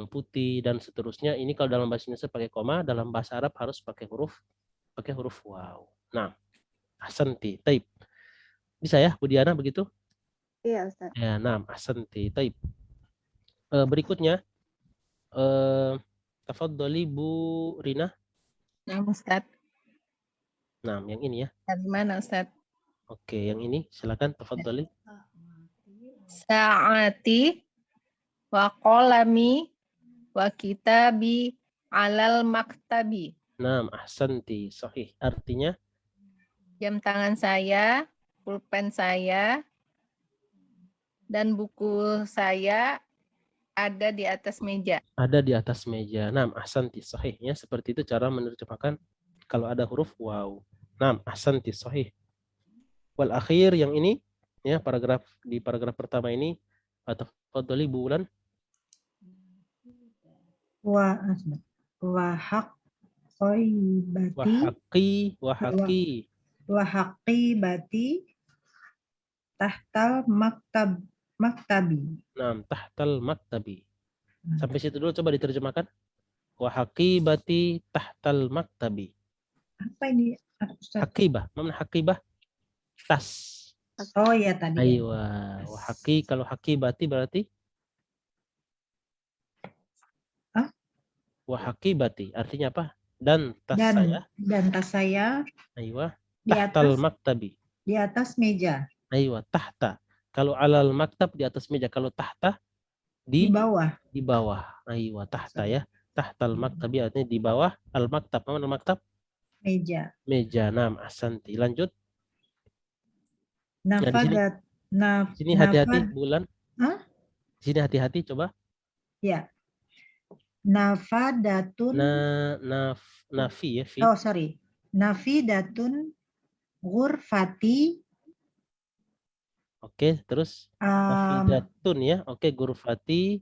putih dan seterusnya. Ini kalau dalam bahasa Indonesia pakai koma, dalam bahasa Arab harus pakai huruf waw. Nah, ahsanti. Taib. Bisa ya, Bu Diana begitu?
Iya, Ustaz.
Ya, nah, ahsanti. Taib. Berikutnya tafadhali Bu Rina.
Nah, Ustadz.
Nah, yang ini ya.
Dari mana, Ustadz?
Oke, yang ini silakan tafadhali.
Sa'ati wa qalami wa kitabi alal maktabi.
Naam, ahsanti, sahih. Artinya
Jam tangan saya, pulpen saya, dan buku saya ada di atas meja.
ada di atas meja. Naam, ahsanti, sahih. Ya, seperti itu cara menerjemahkan kalau ada huruf waw. Naam, ahsanti, sahih. Wal akhir yang ini ya di paragraf pertama ini tafadhali Bu Wulan.
Wahaqibati tahtal maktabi.
Naam, tahtal maktabi. Sampai situ dulu coba diterjemahkan. Wa haqibati tahtal maktabi.
Apa ini?
Haqibah, mana haqibah? Tas.
Oh ya tadi.
Aywa, wa kalau haqibati berarti wa haqibati artinya apa? Dan tas saya.
Dan tas saya.
Aywa,
Di
tahtal
atas
maktabi.
Di atas meja.
Aywa, tahta. Kalau alal maktab di atas meja, kalau tahta
Di bawah.
Di bawah. Aywa, tahta ya. Tahtal maktabi artinya di bawah al maktab. Mana maktab?
Meja.
Meja. Naam, ahsanti. Lanjut.
Nafadat.
Sini hati-hati Bulan.
Hah?
Sini hati-hati coba.
Ya. Nafadatun.
Nafi ya. Fi.
Oh sorry. Nafidatun ghurfati.
Oke, terus nafidatun ya. Oke, ghurfati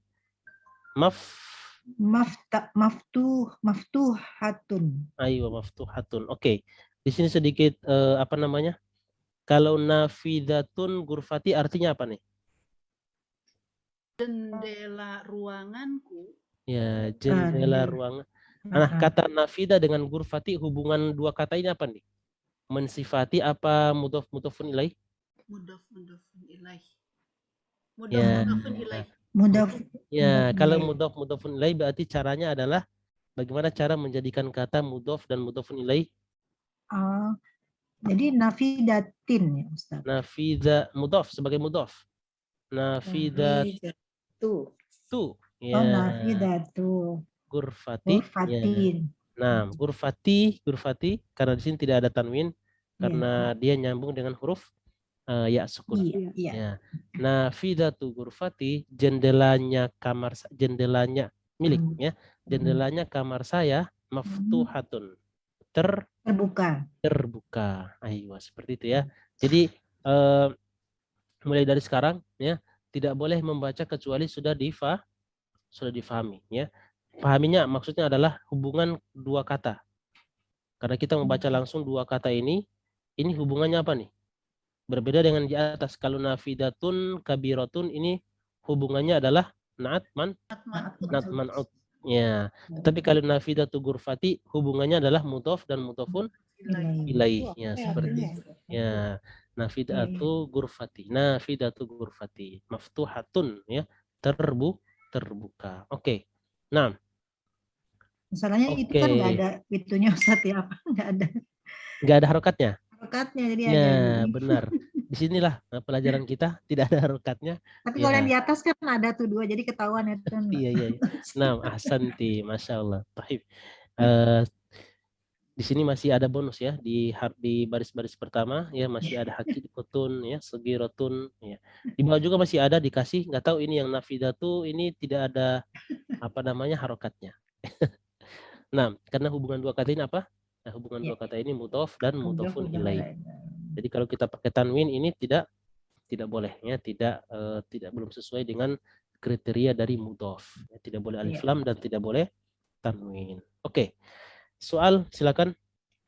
maftuhatun.
Ayo, maftuhatun. Oke. Di sini sedikit apa namanya? Kalau nafidatun ghurfati artinya apa nih?
Jendela ruanganku.
Ya, jendela ruangan. Nah, kata nafida dengan ghurfati hubungan dua kata ini apa nih? Mensifati apa mudhaf-mudhafun ilaih?
Mudhaf-mudhafun ilaih.
Mudhaf-mudhafun
ilaih.
Ya, kalau mudhaf-mudhafun ilaih berarti caranya adalah bagaimana cara menjadikan kata mudhaf dan mudhafun ilaih?
Jadi nafidatin ya Ustaz.
Nafida mudhaf sebagai mudhaf. Nafidatu. Ya.
Oh, nafidatu.
Ghurfati.
Ghurfatin.
Ya. Nah, ghurfati karena di sini tidak ada tanwin karena dia nyambung dengan huruf ya sukun.
Iya.
Ya. Nafidatu ghurfati, jendelanya miliknya, jendelanya kamar saya maftuhatun. Terbuka. Ayo, seperti itu ya. Jadi mulai dari sekarang ya tidak boleh membaca kecuali sudah difahami ya. Pahaminya maksudnya adalah hubungan dua kata. Karena kita membaca langsung dua kata ini hubungannya apa nih? Berbeda dengan di atas. Kalau nafidatun kabiratun ini hubungannya adalah na'at man'ut. Ya. Tapi kalau nafidatu ghurfati hubungannya adalah mudhaf dan mudhafun ilaih. Ya, seperti itu. Ya. Nafidatu ghurfati. Maftuhatun ya. Terbuka. Oke. Nah.
Masalahnya itu kan nggak ada itunya Ustaz ya, apa? Nggak ada
harokatnya.
Jadi
ya, benar. Disinilah pelajaran kita tidak ada harokatnya.
Tapi kalau yang di atas kan ada tuh dua, jadi ketahuan itu kan.
Iya. Nah, ahsanti, masya Allah. Di sini masih ada bonus ya di baris-baris pertama ya masih ada hakikatun ya segirotun ya. Di bawah juga masih ada dikasih, nggak tahu ini yang nafidatu ini tidak ada apa namanya harokatnya. Nah, karena hubungan dua kata ini apa? Nah, hubungan dua kata ini mudhaf dan mudhafun ilaih. Jadi kalau kita pakai tanwin ini tidak boleh ya, tidak belum sesuai dengan kriteria dari mudhaf. Ya, tidak boleh alif lam dan tidak boleh tanwin. Oke. Soal silakan.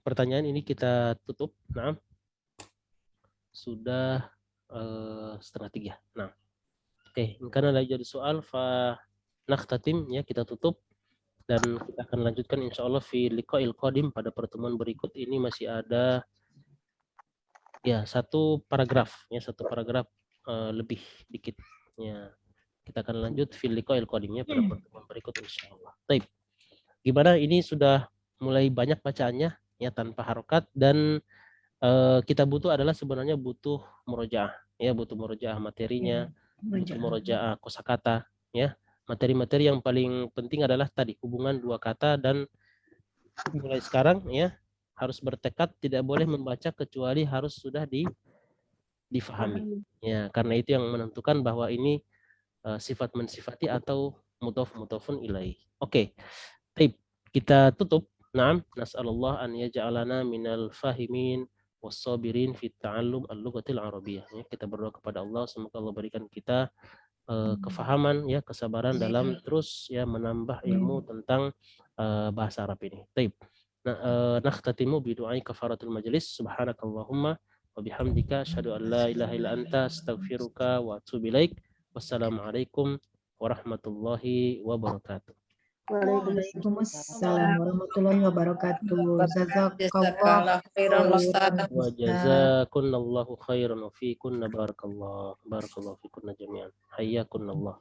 Pertanyaan ini kita tutup. Nah. Sudah 2:30. Nah. Oke, karena lagi jadi soal fa nakhtatim ya kita tutup. Dan kita akan lanjutkan insya Allah fi liqa'il qadim pada pertemuan berikut. Ini masih ada ya satu paragraf lebih dikit ya. Kita akan lanjut fi liqa'il qadimnya pada pertemuan berikut insya Allah. Baik. Gimana ini sudah mulai banyak bacaannya ya tanpa harokat dan kita sebenarnya butuh murojaah ya, butuh murojaah materinya, butuh murojaah kosakata ya. materi-materi yang paling penting adalah tadi hubungan dua kata, dan mulai sekarang ya harus bertekad tidak boleh membaca kecuali harus sudah difahami. Ya, karena itu yang menentukan bahwa ini sifat mensifati atau mudhaf-mudhafun ilaih. Oke. Baik, kita tutup. Naam, nas'alullah an yaj'alana minal fahimin was-sabirin fit ta'allum al-lughatil arabiyyah. Ya, kita berdoa kepada Allah semoga Allah berikan kita kefahaman ya, kesabaran dalam terus ya menambah ilmu tentang bahasa Arab ini. Baik. Nah, nakhtatimu bi du'ai kafaratul majlis. Subhanakallahumma wa bihamdika asyhadu an la ilaha illa anta astaghfiruka wa atubu ilaik. Wassalamualaikum warahmatullahi wabarakatuh.
Waalaikumsalam warahmatullahi wabarakatuh. Jazakallah
Jazakallah khairan Ustaz.
Wa jazakunallahu khairan wa fikunna barakallahu fikunna jami'an. Hayyakunallah.